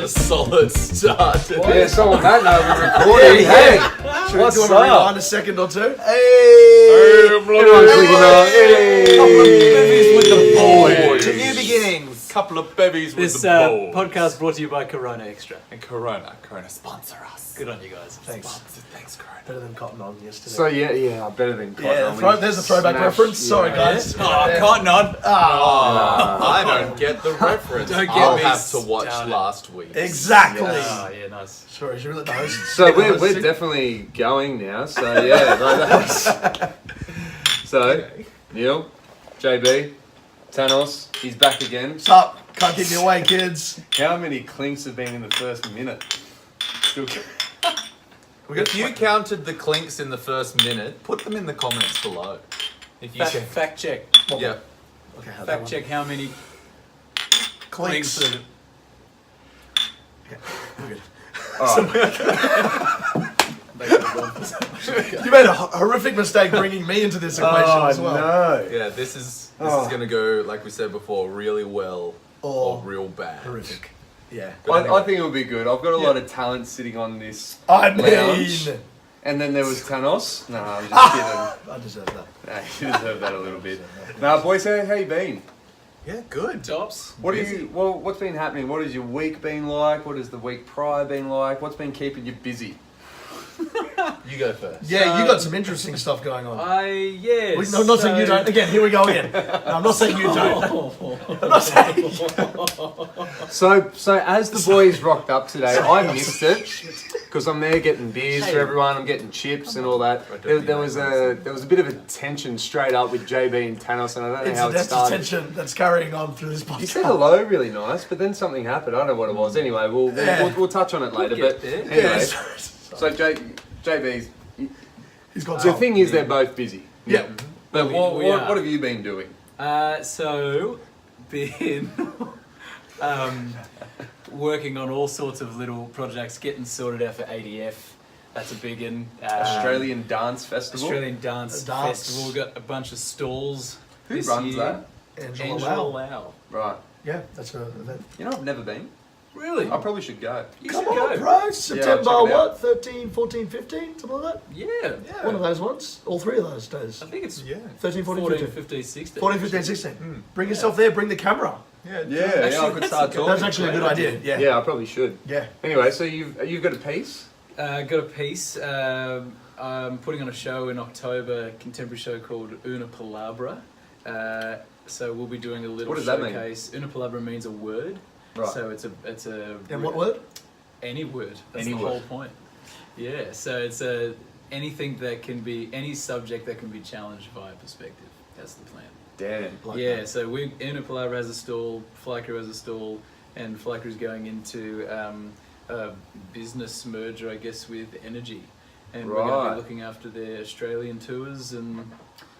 solid start. Yeah, so on that note, we're recording. Hey, what's do you want to rewind up? a second or two? Hey, Everyone's clicking on. bevies with the boys. To new beginnings. Couple of bevies with This the boys. podcast brought to you by Corona Extra. And Corona sponsor us. Good on you guys. Thanks. Thanks, Corona. Better than Cotton On yesterday. So yeah, better than Cotton yeah, On. there's a throwback Smash, reference. Sorry, yeah. guys. Oh, Cotton On. I don't get the reference. Don't get I'll me have to watch started. last week. Exactly. Oh, yeah, nice. Sorry, should we let the host? So we're definitely going now. So yeah, right. So Neale, JB, Tannos, he's back again. What's up? Can't keep me away, kids. How many clinks have been in the first minute? Still. If you counted the clinks in the first minute, put them in the comments below. If you can. Fact check. Yeah. Okay, how Fact check how many Clinks. clinks. Okay, we're good. Alright. You made a horrific mistake bringing me into this equation as well. no. Yeah, this is Oh. gonna go, like we said before, really well or Or real bad. horrific. Yeah. I think it'll be good. I've got a lot of talent sitting on this I lounge. mean, And then there was Tannos. No, I'm just kidding. I deserve that. Nah, you deserve that a little bit. Now, boys, how you been? Yeah, good. Tops. What's been happening? What has your week been like? What has the week prior been like? What's been keeping you busy? You go first. Yeah, you got some interesting stuff going on. Yes. I'm not saying you don't. Again, here we go again. No, I'm not saying you don't. I'm not saying. So as the boys rocked up today, I missed it because I'm there getting beers for everyone. I'm getting chips and all that. There was a bit of a tension straight up with JB and Tannos, and I don't know how it That's started. tension that's carrying on through this podcast. You said hello really nice, but then something happened. I don't know what it was. Anyway, we'll touch on it later. But anyway, Yeah, so JB's. he's got The thing is, they're both busy. Yeah. But We what are. have you been doing? So, been working on all sorts of little projects, getting sorted out for ADF. That's a big one. Australian Dance Festival. Australian Dance Dance. Festival. We've got a bunch of stalls. Who this runs year. that? Angela Angela Lau. Lau. Right. Yeah, that's a event. You know, I've never been. Really? I probably should go. You Come should on, go. bro. September, check it out. what? 13, 14, 15? Something like that? Yeah. One of those ones? All three of those days? I think it's 13, 14, 14, 15. 15, 16. 14, 15, 16. Bring yourself there, bring the camera. Yeah, Yeah, I could start talking. That's actually a good idea. Yeah. Yeah, I probably should. Yeah. Anyway, so you've got a piece. Got a piece. I'm putting on a show in October, a contemporary show called Una Palabra. So we'll be doing a little What does that mean? showcase. Una Palabra means a word. Right. So it's a. And what word? Any word. That's Any the word. whole point. Yeah. So it's anything that can be any subject that can be challenged via perspective. That's the plan. Damn. Yeah, so Una Palabra has a stall, Phly has a stall, and Phly is going into a business merger, I guess, with Energy. And we're going to Right. be looking after their Australian tours and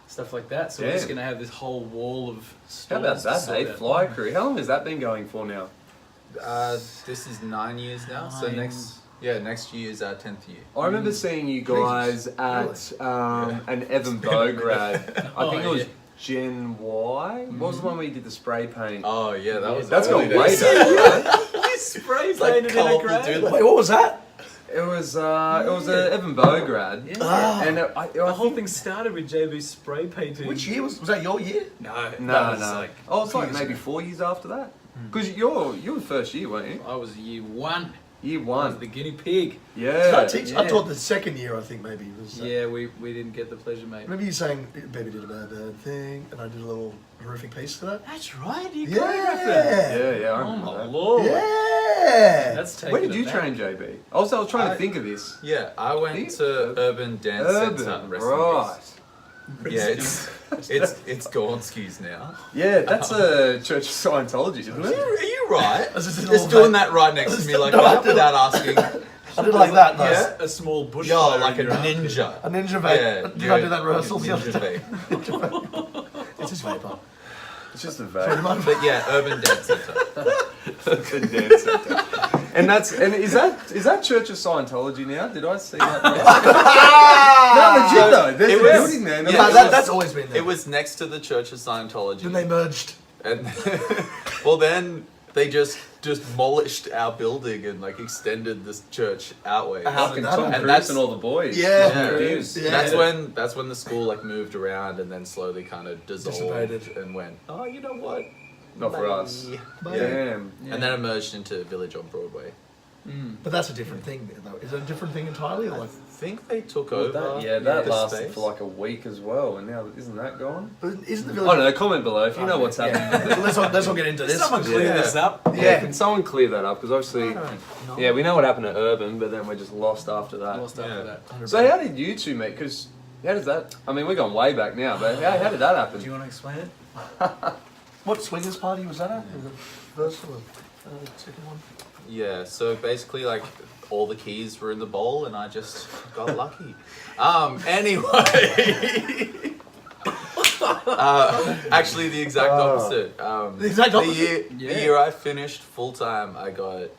stuff like that. So we're just Damn. going to have this whole wall of stalls. How about to that, sort hey? out. Fly Crew. How long has that been going for now? This is 9 years now. So Nine. next year is our 10th year. I remember seeing you guys at an Evan Bow grad. I think it was yeah. Gen Y. What was the one where you did the spray paint? Oh yeah, that was. That's early got way days. back. You spray like painted in a colourful grade. dude. Wait, what was that? It was an Evan Bow grad. Yeah. And The whole thing started with JB spray painting. Which year was that? Your year? No, No, that was no. like Oh, it's like years maybe ago. 4 years after that. Because you were first year, weren't you? I was year one. Year I was one. the guinea pig. Did I Yeah. teach? I Yeah. taught the second year, I think maybe. Was, Yeah, we didn't get the pleasure, mate. Remember you saying, "Baby did a bad thing," and I did a little horrific piece to that. That's right. You Yeah. Yeah, I Oh remember my that. lord. Yeah. That's taking When did you it back. train, JB? I was trying to think of this. Yeah, I went to Urban Dance Centre. Urban, rest in right. peace. Yeah, it's Gornsky's now. Yeah, that's a Church of Scientology, isn't Are it? you right? This is a Just little doing bit- that right next to me like No, that without asking. I did like that. Nice. Yeah. A small bush. Yeah, fire like a in your armpit. ninja. A ninja vape. Yeah, Did I do that rehearsal the other ninja day? vape. It's just vapor. It's just a Pretty vape. much. But yeah, Urban Dance Centre. The dance center. And is that Church of Scientology now? Did I see that? No, legit though. There's It a was- building there. yeah, No, it that, was- that's always been there. It was next to the Church of Scientology. Then they merged. And well, then they just demolished our building and like extended this church outways. Fucking that Tom happen? Cruise and all the boys. Yeah. Confused. Yeah. That's when the school like moved around and then slowly kind of dissolved Dissipated. and went, oh, you know what? Not for us. Bye. Damn. And then it merged into Village on Broadway. But that's a different thing, though. Is it a different thing entirely? Or I like, think they took Well, over. That the lasted space. for like a week as well, and now isn't that gone? but isn't the I village? don't know. Comment below if you know what's happening. Yeah. let's not get into this. Someone 'cause- clear Yeah. this up. Yeah. Can someone clear that up? Because obviously, yeah, we know what happened at Urban, but then we're just lost after that. Lost after that. So how did you two meet? Because how does that? I mean, we're going way back now, but how did that happen? Do you want to explain it? What swingers party was that at? The first or the second one? Yeah, so basically, like, all the keys were in the bowl, and I just got lucky. Anyway, actually, the exact opposite. The exact opposite? The year I finished full time, I got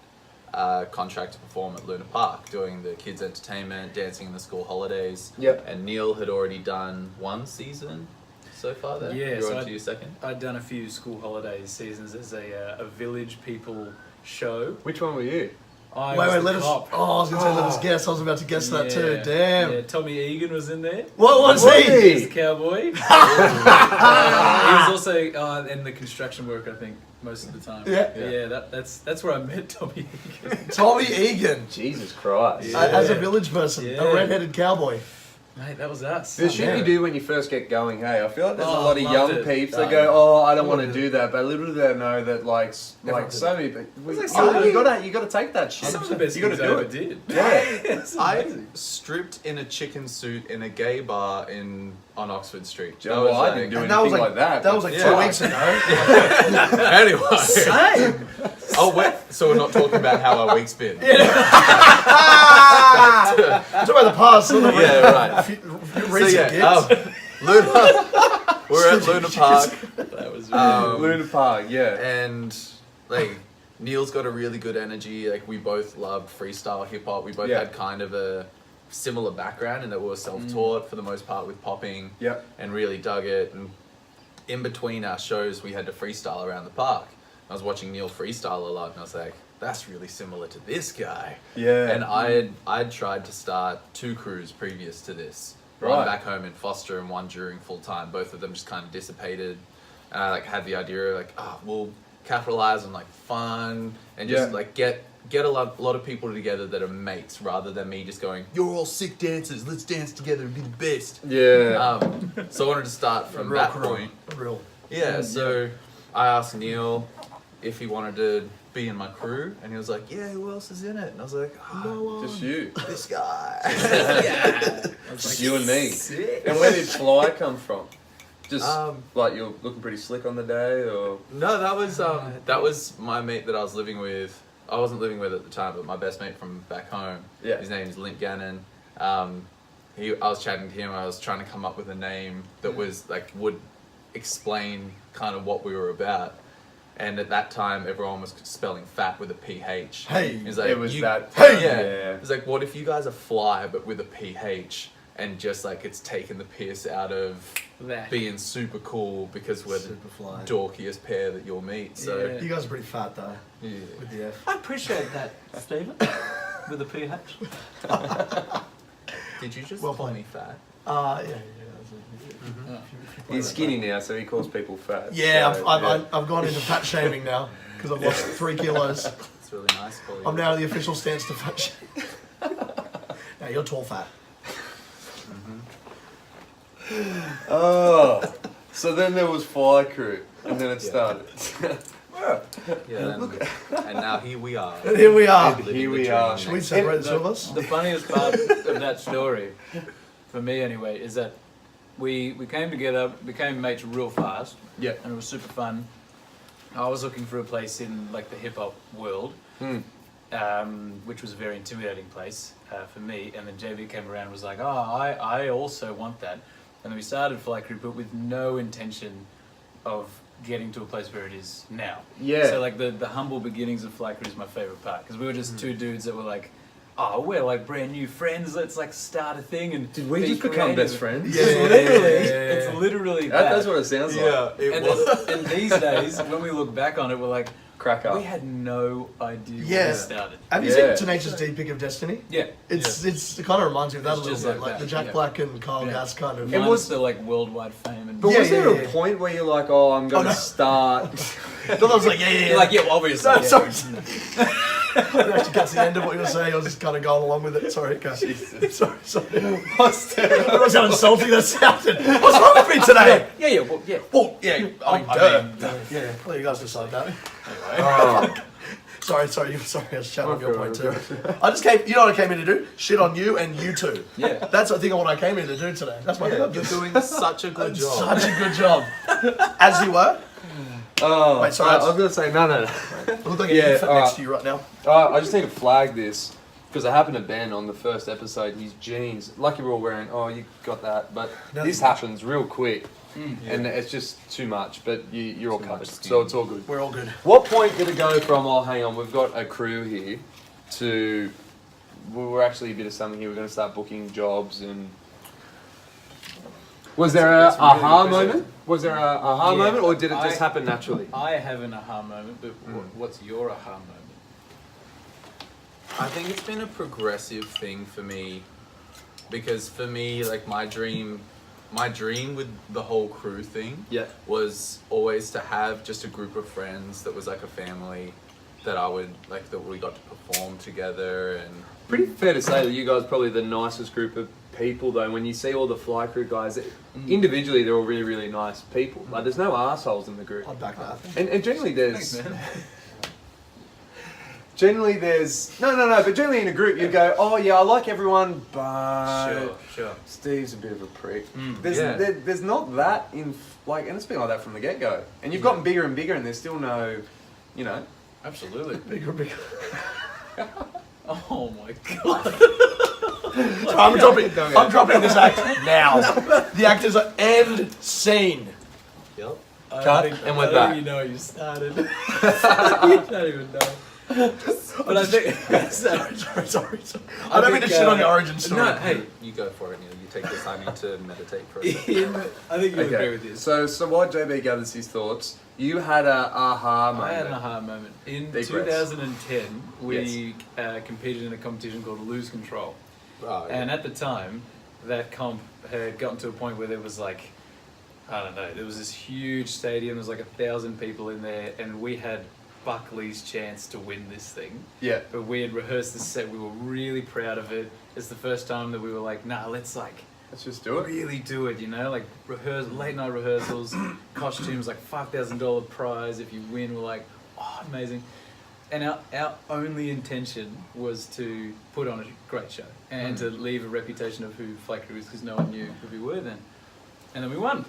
a contract to perform at Luna Park, doing the kids' entertainment, dancing in the school holidays. Yep. And Neale had already done one season so far. There, Yeah, you're so on to your second. I'd done a few school holidays seasons as a village people show. Which one were you? I Wait, was the let us. cop. Oh, I was going to say let us guess. I was about to guess that too. Yeah. Damn. Yeah, Tommy Egan was in there. What was Was he? he? He was the cowboy. He was also in the construction work, I think, most of the time. Yeah. Yeah, that's where I met Tommy Egan. Tommy Egan. Jesus Christ. Yeah. As a village person, Yeah. a red-headed cowboy. Mate, that was us. The shit Yeah. you do when you first get going, hey, I feel like there's a Oh, lot of loved young it. peeps that Oh, go, yeah. oh, I don't want to do that, but little do they know that like Everyone so many people, like you gotta take that shit. Some of the best you gotta things I do ever it. did. Yeah. I stripped in a chicken suit in a gay bar on Oxford Street. Well, I didn't do And anything that was like like that. That was like Yeah. 2 weeks ago. Anyway. Same. Oh wait, so we're not talking about how our week's been. Talk about the past. Not the Yeah, right. recent gigs. Luna. We're at Luna Park, That was Luna Park, yeah. and like Neale's got a really good energy. Like we both loved freestyle hip hop. We both Yeah. had kind of a similar background in that we were self-taught for the most part with popping. Yep. And really dug it. And in between our shows, we had to freestyle around the park. I was watching Neale freestyle a lot, and I was like, that's really similar to this guy. Yeah. And I'd tried to start 2 crews previous to this. Right. One back home in Foster and one during full time. Both of them just kind of dissipated. And I like had the idea of like, we'll capitalize on like fun and just Yeah. like get a lot of people together that are mates rather than me just going, you're all sick dancers, let's dance together and be the best. Yeah. So I wanted to start from Real that crew. point. Real. Yeah, so I asked Neale if he wanted to be in my crew, and he was like, yeah, who else is in it? And I was like, Just you. this guy. Just you and me. And where did Phly come from? Just like you're looking pretty slick on the day, or No, that was my mate that I was living with. I wasn't living with at the time, but my best mate from back home. Yeah. His name is Link Gannon. I was chatting to him. I was trying to come up with a name that was like would explain kind of what we were about. And at that time, everyone was spelling fat with a PH. Hey. He's like, it was that. Hey! Yeah. It's like, what if you guys are Phly, but with a PH? And just like it's taken the piss out of that. being super cool because we're Super fly. the dorkiest pair that you'll meet. So Yeah. You guys are pretty fat though, yeah. with the F. I appreciate that, Stephen, with a PH. Did you just Well call played. me fat? Yeah. He's skinny now, so he calls people fat. Yeah, so, I've gone into fat shaming now because I've lost 3 kilos. It's really nice for you. I'm now the official stance to fat shame. Now you're tall fat. Oh, so then there was Phly Crew, and then it Yeah. started. Yeah, and now here we are. And here we are. Living Here the we dream. are. Should we separate the two of us? The funniest part of that story, for me anyway, is that we came together, became mates real fast, Yeah. and it was super fun. I was looking for a place in like the hip hop world, which was a very intimidating place for me. And then JV came around and was like, I also want that. And then we started Phly Crew, but with no intention of getting to a place where it is now. Yeah. So like the humble beginnings of Phly Crew is my favorite part because we were just 2 dudes that were like, oh, we're like brand new friends. Let's like start a thing and Did we be just become creative." best friends? Yeah. It's literally that. That's what it sounds like. Yeah, it And, was. and these days, when we look back on it, we're like, crack up. We had no idea Yeah. when we started. Have you Yeah. seen Tenacious D Pick of Destiny? Yeah. It kind of reminds me of that It's a little just bit, like like the that, Jack yeah. Black and Kyle Yeah. Gass kind of. It was- was the like worldwide fame and. But Yeah, was there yeah, a yeah. point where you're like, oh, I'm going to no. start? I was like, yeah. You're like, yeah, well, obviously. No, yeah. sorry. I didn't actually catch the end of what you were saying. I was just kind of going along with it. Sorry, go. Sorry. I was how insulting that sounded. What's wrong with me today? Yeah, well, yeah. Well, yeah, I mean, Yeah. well, you guys decide that. Oh. Sorry, I was chatting on your point too. Okay. I just came, you know what I came in to do? Shit on you and you two. Yeah. That's I think what I came in to do today. That's my You're doing such a good job. Such a good job. As you were. Oh, Wait, sorry, I was going to say, no. I look like Yeah, an infant alright. next to you right now. I just need to flag this because it happened to Ben on the first episode. His jeans, lucky we're all wearing. Oh, you got that, but No. this happens real quick, Mm. and it's just too much. But you're all Too covered, much skin. so it's all good. We're all good. What point did it go from? Oh, hang on, we've got a crew here. To we're actually a bit of something here. We're going to start booking jobs and. Was there a That's really aha impressive. moment? Was there a aha Yeah, moment, or did it just I- happen naturally? I have an aha moment, but what's your aha moment? I think it's been a progressive thing for me, because for me, like my dream with the whole crew thing Yeah. was always to have just a group of friends that was like a family that I would like, that we got to perform together. And Pretty fair to say that you guys are probably the nicest group of people, though. When you see all the Phly crew guys, individually they're all really, really nice people. Like, there's no assholes in the group. I'll back that. And generally there's... Thanks, man. Generally there's... No, but generally in a group you go, oh yeah, I like everyone, but... sure. Steve's a bit of a prick. Yeah. There's not that in... Like, and it's been like that from the get-go. And you've gotten bigger and bigger and there's still no... You know... Absolutely. Bigger. Oh my god. So I'm dropping this act now. The act is an end scene. Yep. Cut, and we're I don't back. even know how you started. You don't even know. But I think. Sorry. I don't mean to shit on your origin story. No, hey, you go for it, Neil. You take this. I need to meditate for a second. I think you Okay. agree with this. So while JB gathers his thoughts, you had a aha moment. I had an aha moment. In Deep 2010, we competed in a competition called Lose Control. Oh, yeah. And at the time, that comp had gotten to a point where there was like, I don't know, there was this huge stadium, there was like 1,000 people in there, and we had Buckley's chance to win this thing. Yeah. But we had rehearsed this set, we were really proud of it. It's the first time that we were like, nah, let's just do it. really do it, you know, like late night rehearsals, costumes, like $5,000 prize if you win. We're like, oh, amazing. And our only intention was to put on a great show and to leave a reputation of who Phly Crew is, because no one knew who we were then. And then we won.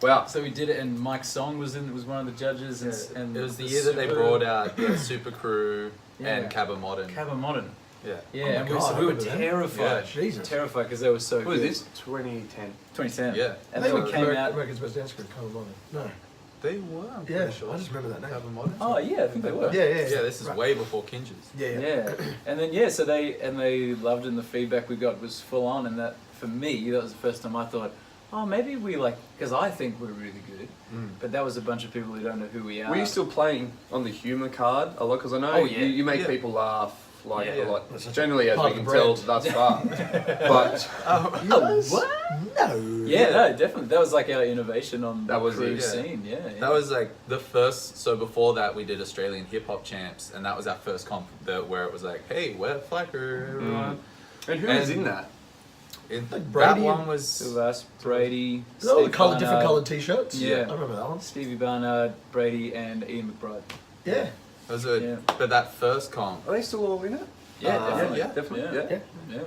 Wow. So we did it, and Mike Song was one of the judges. And It was the year that they brought out Super Crew and Cabba Modern. Cabba Modern. Yeah. Yeah, Oh my and God, so I we were remember them. terrified. Yeah, Jesus. Terrified because they were so What good. is this? 2010. 2010. Yeah. And then we came out. America's Best Dance Crew, Colin London. No. They were, I'm Yeah, pretty sure. I just remember that name. Cabba Modern. Oh yeah, I think they were. Yeah. Yeah, this is Right. way before Kinges. Yeah. Yeah, and then so they loved it, and the feedback we got was full on, and that for me that was the first time I thought, oh maybe we because I think we're really good, but that was a bunch of people who don't know who we are. Were you still playing on the humour card a lot? Because I know Oh, yeah. you make Yeah. people laugh like Yeah. a lot. That's such Generally, as part we of can the tell brand. thus far. But What? No. Yeah, no, definitely. That was like our innovation on That the was crew it, yeah. scene. Yeah, That was like the first. So before that, we did Australian Hip Hop Champs, and that was our first comp where it was like, "Hey, we're Phly Crew, everyone." and who was And- in that? That Brady one and- was Two of us, Brady, Is that all the Steve different Barnard, coloured t-shirts? Yeah. I remember that one. Stevie Barnard, Brady, and Ian McBride. Yeah. That was a, Yeah. but that first comp, Are they still all in it? Yeah, definitely. yeah, definitely. Yeah. Yeah. Yeah.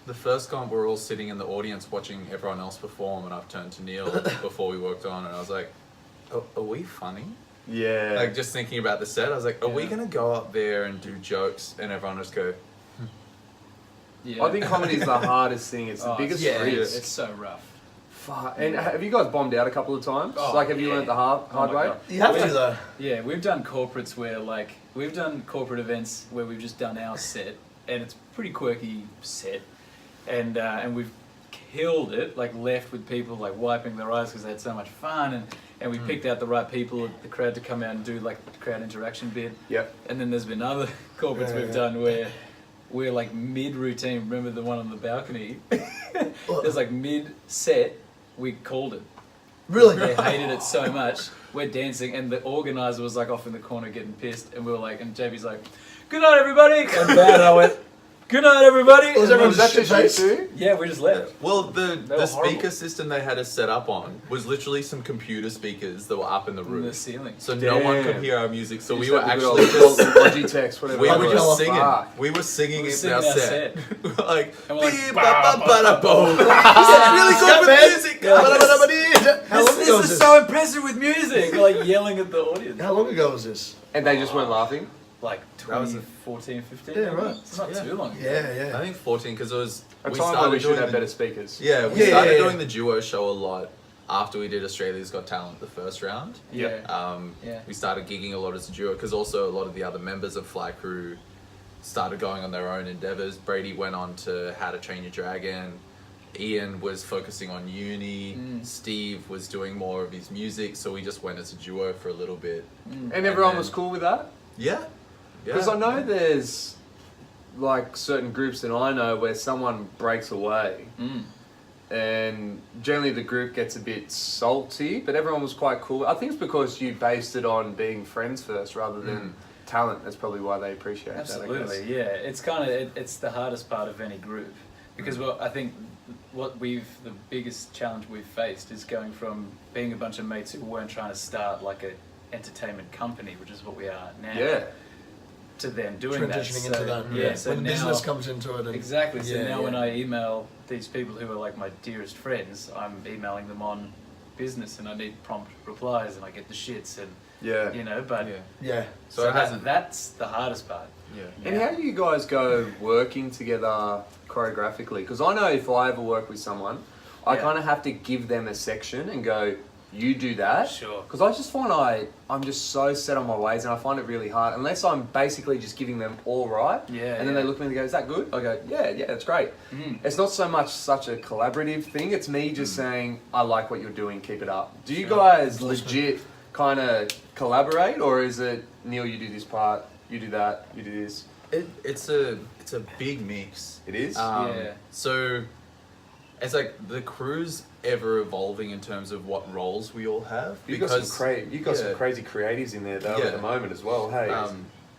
the first comp, we're all sitting in the audience watching everyone else perform, and I've turned to Neil before we worked on, and I was like, "Are we funny?" Yeah. Like just thinking about the set, I was like, "Are we Yeah. gonna go up there and do jokes, and everyone just go?" Yeah. I think comedy is the hardest thing. It's the biggest yeah, it risk. is. It's so rough. Fuck. And have you guys bombed out a couple of times? Oh, Like, have you yeah. learnt the hard Oh my way? God. You have to though. Yeah, we've done corporates where we've done corporate events where we've just done our set, and it's a pretty quirky set, and we've killed it, like left with people like wiping their eyes because they had so much fun, and we picked out the right people at the crowd to come out and do like the crowd interaction bit. Yep. And then there's been other corporates we've done where we're like mid-routine. Remember the one on the balcony? There's like mid-set, we called it. Really? They hated it so much. We're dancing, and the organizer was like off in the corner getting pissed, and we were like, and JB's like, "Good night, everybody." And Bad and I went, "Good night, everybody." Was And everyone then- just shit-faced? Yeah, we just left. Well, were the speaker horrible. system they had us set up on was literally some computer speakers that were up in the In roof. the ceiling. So no one could Damn. hear our music. So You we just were had the good actually old just Logitech, whatever. we it were was. just singing. Fuck. We were singing We were it in singing our our set. We were like, And we're like, "Beep, ba, ba, ba, da, boom." This is really good with music. How long ago This was is this? so impressive with music. We're like yelling at the audience. How long ago was this? And they just weren't laughing. Like That was 2014, 15. Yeah, right. It's not too long ago. Yeah, I think 14 because it was A we time where started we should doing have the- better speakers. Yeah, we Yeah, started yeah, doing yeah. the duo show a lot after we did Australia's Got Talent the first round. Yeah. Yeah. We started gigging a lot as a duo because also a lot of the other members of Phly Crew started going on their own endeavors. Brady went on to How to Train Your Dragon. Ian was focusing on uni. Steve was doing more of his music, so we just went as a duo for a little bit. And everyone then- was cool with that? Yeah. Because I know there's like certain groups that I know where someone breaks away and generally the group gets a bit salty, but everyone was quite cool. I think it's because you based it on being friends first rather than talent. That's probably why they appreciate that. I Absolutely, guess. yeah. It's kind of it's the hardest part of any group because well, I think the biggest challenge we've faced is going from being a bunch of mates who weren't trying to start like a entertainment company, which is what we are now. Yeah. To then doing that. transitioning into that. Yeah. So when now, business comes into it. And, exactly. So Yeah, now yeah. when I email these people who are like my dearest friends, I'm emailing them on business, and I need prompt replies, and I get the shits, and Yeah. you know. But Yeah. Yeah. So so it hasn't. that's the hardest part. Yeah. And how do you guys go working together choreographically? Because I know if I ever work with someone, I Yeah. kind of have to give them a section and go, you do that. Sure. Because I just find I'm just so set on my ways and I find it really hard. Unless I'm basically just giving them all right. Yeah, And then yeah. they look at me and go, is that good? I go, yeah, that's great. It's not so much such a collaborative thing. It's me just saying, I like what you're doing, keep it up. Do you guys legit kind of collaborate, or is it, Neale, you do this part, you do that, you do this? It's a big mix. It is? Yeah. So it's like the crew's ever evolving in terms of what roles we all have. You've got some yeah. crazy creatives in there though at Yeah. the moment as well. Hey,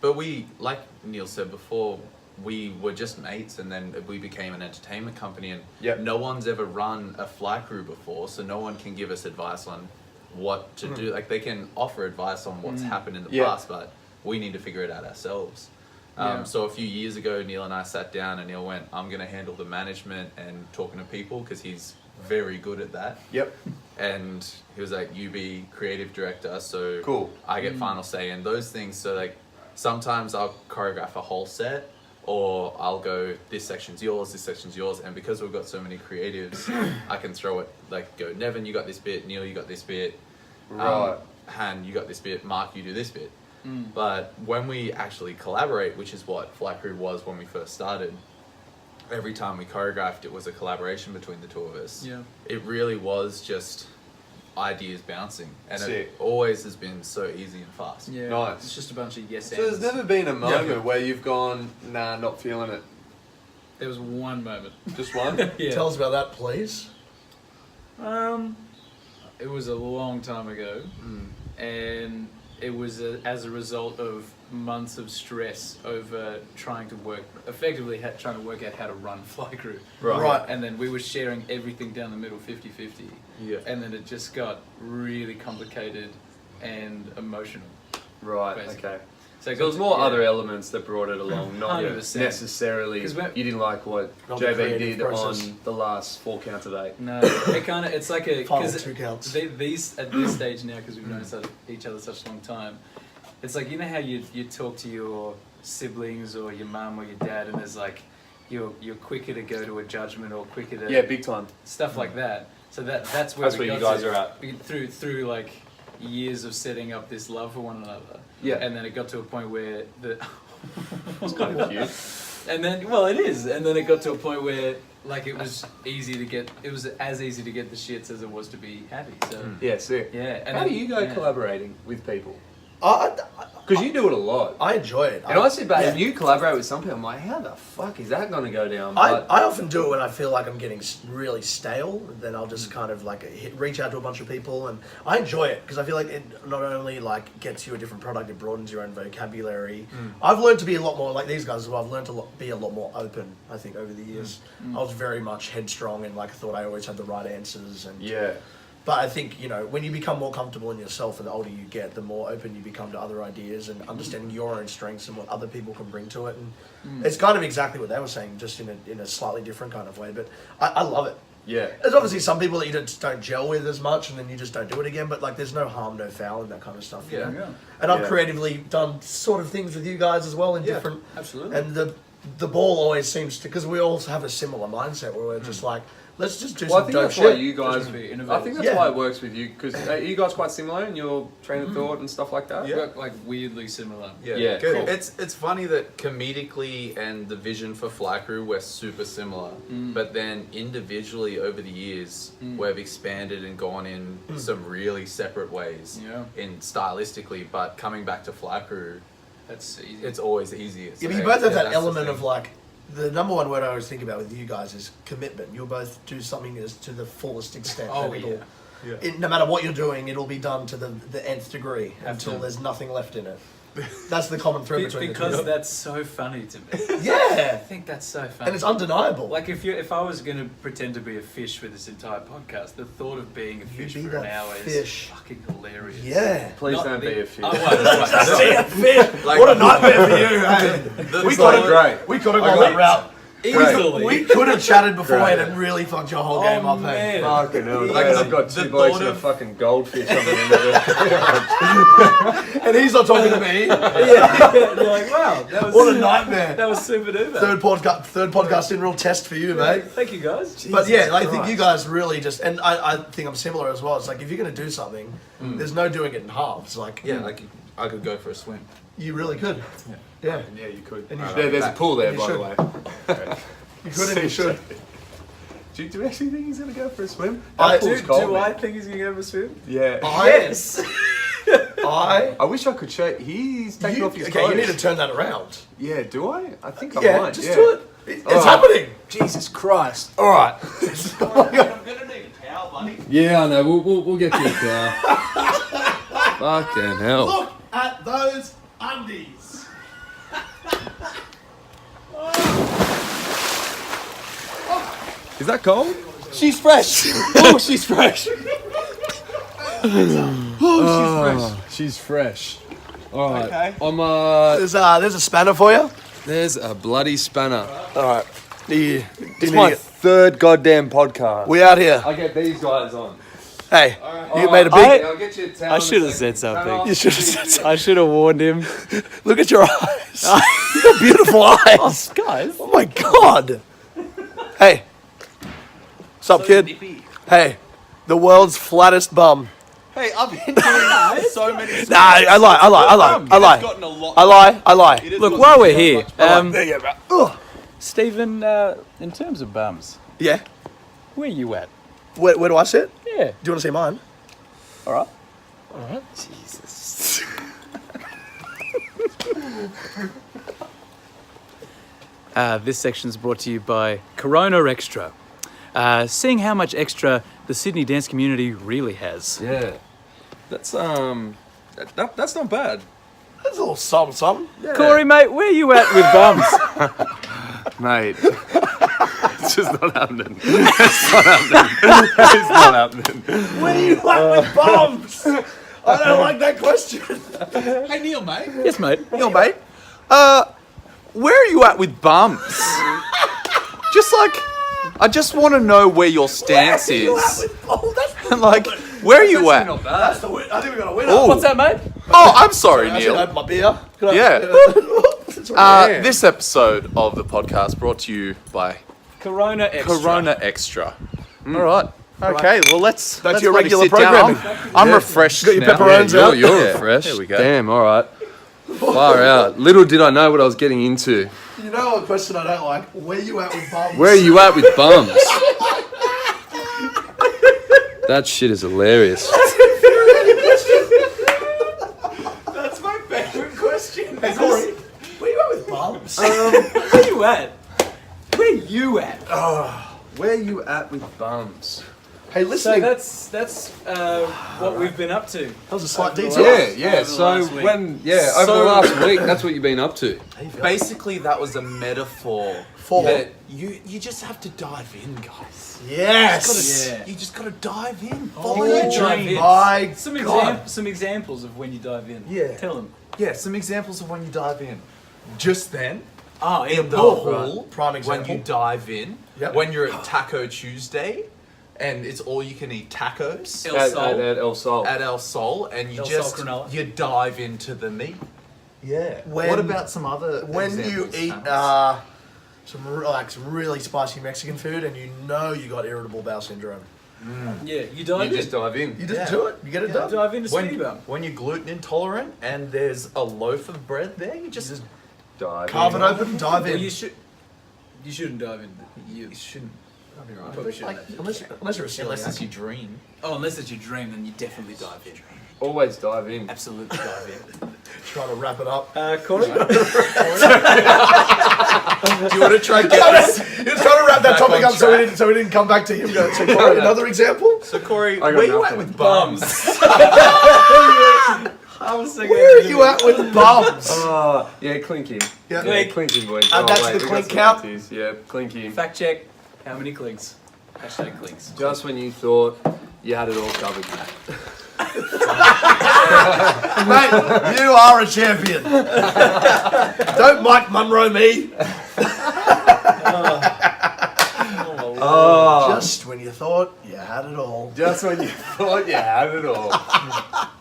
But we, like Neale said before, we were just mates, and then we became an entertainment company, and Yep. no one's ever run a Phly Crew before, so no one can give us advice on what to do. Like they can offer advice on what's happened in the Yeah. past, but we need to figure it out ourselves. Yeah. So a few years ago, Neale and I sat down, and Neale went, "I'm going to handle the management and talking to people because he's very good at that." yep, And he was like, "You be creative director, so Cool. I get final say in those things." So like sometimes I'll choreograph a whole set, or I'll go, "This section's yours, this section's yours," and because we've got so many creatives, I can throw it like, go, "Nevin, you got this bit. Neale, you got this bit. right. Han, you got this bit. Mark, you do this bit." But when we actually collaborate, which is what Phly Crew was when we first started, every time we choreographed, it was a collaboration between the two of us. Yeah. It really was just ideas bouncing, and Sick. it always has been so easy and fast. Yeah. Nice. It's just a bunch of yes So there's ands. never been a moment Yeah. where you've gone, nah, not feeling it. There was one moment. Just one. Yeah. Tell us about that, please. It was a long time ago, and it was as a result of months of stress over trying to work out how to run Phly Crew. Right. And then we were sharing everything down the middle, 50-50. Yeah. And then it just got really complicated and emotional. Right. Basically. Okay. So, it So got there's to- more yeah. other elements that brought it along, not 100%. necessarily 'Cause when- you didn't like what Not the JB creative did process. on the last 4 counts of 8. No, it kind of, it's like a, Final 'cause 2 counts. these, at this stage now, because we've known each other such a long time, it's like, you know how you talk to your siblings or your mum or your dad, and there's like, you're quicker to go to a judgment or quicker to Yeah, big time. stuff like that. So that's where That's we where you got guys to. are at. We, through like years of setting up this love for one another. Yeah. And then it got to a point where It's kind of cute. and then, well, it is. And then it got to a point where like it was easy to get. It was as easy to get the shits as it was to be happy. So Yeah, sick. yeah. And How then- do you go yeah. collaborating with people? I Because you do it a lot. enjoy it. And I sit back yeah. and you collaborate with some people. I'm like, how the fuck is that going to go down? I But often do it when I feel like I'm getting really stale. Then I'll just kind of like reach out to a bunch of people, and I enjoy it because I feel like it not only like gets you a different product, it broadens your own vocabulary. I've learned to be a lot more like these guys as well. I've learned to be a lot more open. I think over the years, I was very much headstrong and like thought I always had the right answers. And yeah. but I think, when you become more comfortable in yourself and the older you get, the more open you become to other ideas and understanding your own strengths and what other people can bring to it. And it's kind of exactly what they were saying, just in a slightly different kind of way. But I love it. Yeah. There's obviously some people that you just don't gel with as much and then you just don't do it again. But like there's no harm, no foul in that kind of stuff. you know? Yeah. And I've Yeah. creatively done sort of things with you guys as well in different... Absolutely. And the ball always seems to... Because we all have a similar mindset where we're just like, let's just do Well, I some think dope that's why shit. you guys. Just be innovative. I think that's Yeah. why it works with you because are you guys quite similar in your train of thought and stuff like that? Yeah. We're, like weirdly similar. Yeah, good. cool. It's funny that comedically and the vision for Phly Crew we're super similar, but then individually over the years we've expanded and gone in some really separate ways. Yeah. In stylistically, but coming back to Phly Crew, That's easy. it's always the easiest. Yeah, but you both have that that's the element thing. of like... The number one word I always think about with you guys is commitment. You'll both do something as to the fullest extent. Oh, It'll- Yeah. no matter what you're doing, it'll be done to the nth degree until to. there's nothing left in it. That's the common thread between because the two. that's so funny to me. I Yeah, think that's so funny. and it's undeniable. Like if I was going to pretend to be a fish for this entire podcast, the thought of being a fish be for an that hour fish. is fucking hilarious. Yeah. Please Not don't the- be a fish. I won't. See a fish. Like- What a nightmare for you. Hey. We got it great. We could have gone that route. Easily. We could have chatted beforehand Great. and really fucked your whole game up. Hey. man. Fucking hell. Like, Like, I've got the two blokes thought and a of- fucking goldfish on the end of it. And he's not talking to me. Yeah, you're like, wow, that was What a nightmare. That was super duper. Third podcast in real test for you, mate. Thank you guys. But yeah, I think Christ. you guys really just, and I think I'm similar as well. It's like if you're going to do something, there's no doing it in halves. Like, Yeah, like I could go for a swim. you really could. Yeah. Yeah, you could. And you There's a pool there, You by the should. way. You could and you should. Do you actually think he's going to go for a swim? I That pool's do- cold, Do man. I think he's going to go for a swim? Yeah. Yes. I wish I could show. He's taking off his Okay, clothes. you need to turn that around. Yeah, do I? I think I Yeah, might. just yeah. do it. It's Alright. happening. Jesus Christ. All right. I'm gonna need a towel, buddy. Yeah, I know. We'll get you a towel. Fucking hell. Look at those undies. Is that cold? She's fresh. Oh, she's fresh. Oh, she's fresh. All right. Okay. I'm There's a spanner for you. There's a bloody spanner. All right. It's my third goddamn podcast. We out here. I get these guys on. Hey, you All made a right, big. I'll get you a towel I in a should have second. said something. Turn You off. should have said something. I should have warned him. Look at your eyes. You got beautiful eyes. Guys. Oh my god. Hey. What's up, kid? Hey. The world's flattest bum. Hey, I've been doing so many. Nah, I lie. Gotten a lot. I lie. Look, while we're here, There you go. Ugh. Stephen, in terms of bums, Yeah. where you at? Where do I sit? Yeah. Do you want to see mine? All right. Jesus. This section is brought to you by Corona Extra. Seeing how much extra the Sydney dance community really has. Yeah. That's that's not bad. That's a little something. Yeah. Corey, mate, where you at with bums? Mate. It's just not happening. It's not happening. It's not happening. Where you at with bums? I don't like that question. Hey, Neil, mate. Yes, mate. Neil, mate. Where are you at with bums? Just like, I just want to know where your stance Where are you at is. with bums? That's the Like, where are you at? Not That's bad. the win. I think we got a winner. Oh. What's that, mate? Oh, I'm sorry, I should Neil. open my beer. Can I- Yeah. It's all right. This episode of the podcast brought to you by Corona Extra. Corona Extra. All right. Okay. Well, let's. Back to let's your bloody regular sit down. programming. I'm refreshed. Got your now. pepperones Yeah, out? you're Yeah, refreshed. there we go. Damn, all right. Far out. Little did I know what I was getting into. You know a question I don't like? Where you at with bums? Where are you at with bums? That shit is hilarious. That's my favourite question. Hey, Corey, where you at with bums? Where you at? Where you at? Where are you at with bums? Hey, So listening. that's what we've been up to. That was a slight detail. Yeah. Over the So last week. over the last week, that's what you've been up to. Basically, that was a metaphor For? that you just have to dive in, guys. Yes. Yeah. You just gotta dive in. Oh, Follow your dive dream. in. My Some God. some examples of when you dive in. Yeah. Tell them. Yeah, some examples of when you dive in. Just then, Oh, in the pool. pool, Right. Prime when example. you dive in, Yep. when you're at Taco Tuesday, and it's all you can eat tacos El Sol. At El Sol. at El Sol, and you El Sol just Cronulla. you dive into the meat. Yeah. When- what about some other When you examples, eat Tannos? some really spicy Mexican food and you know you got irritable bowel syndrome, Yeah, you dive You in. just dive in. you just Yeah. do it. You get it done. Dive into speed when, bump. when you're gluten intolerant and there's a loaf of bread there, you just Dive Carve in. it open, dive Well, in. you shouldn't dive in. You shouldn't. You probably shouldn't. Like, unless you're a silly Unless it's your dream. Oh, unless it's your dream, then you definitely dive in. Always dive in. Absolutely dive in. trying to wrap it up. Corey? Do you want to try and get this? He was trying to wrap that Back topic on up track. so we didn't come back to him. Go, so Corey, another example? So Corey, I got where you nothing. at with bums? I was thinking. Where are you at with bums? Yeah, clinking. Yeah. Yeah, clinking, boys. And that's the we got clink some count? empties. Yeah, clinking. Fact check. How many clinks? Hashtag clinks. Just when you thought you had it all covered. Mate, you are a champion. Don't Mike Munro me. Oh, Just when you thought you had it all. just when you thought you had it all.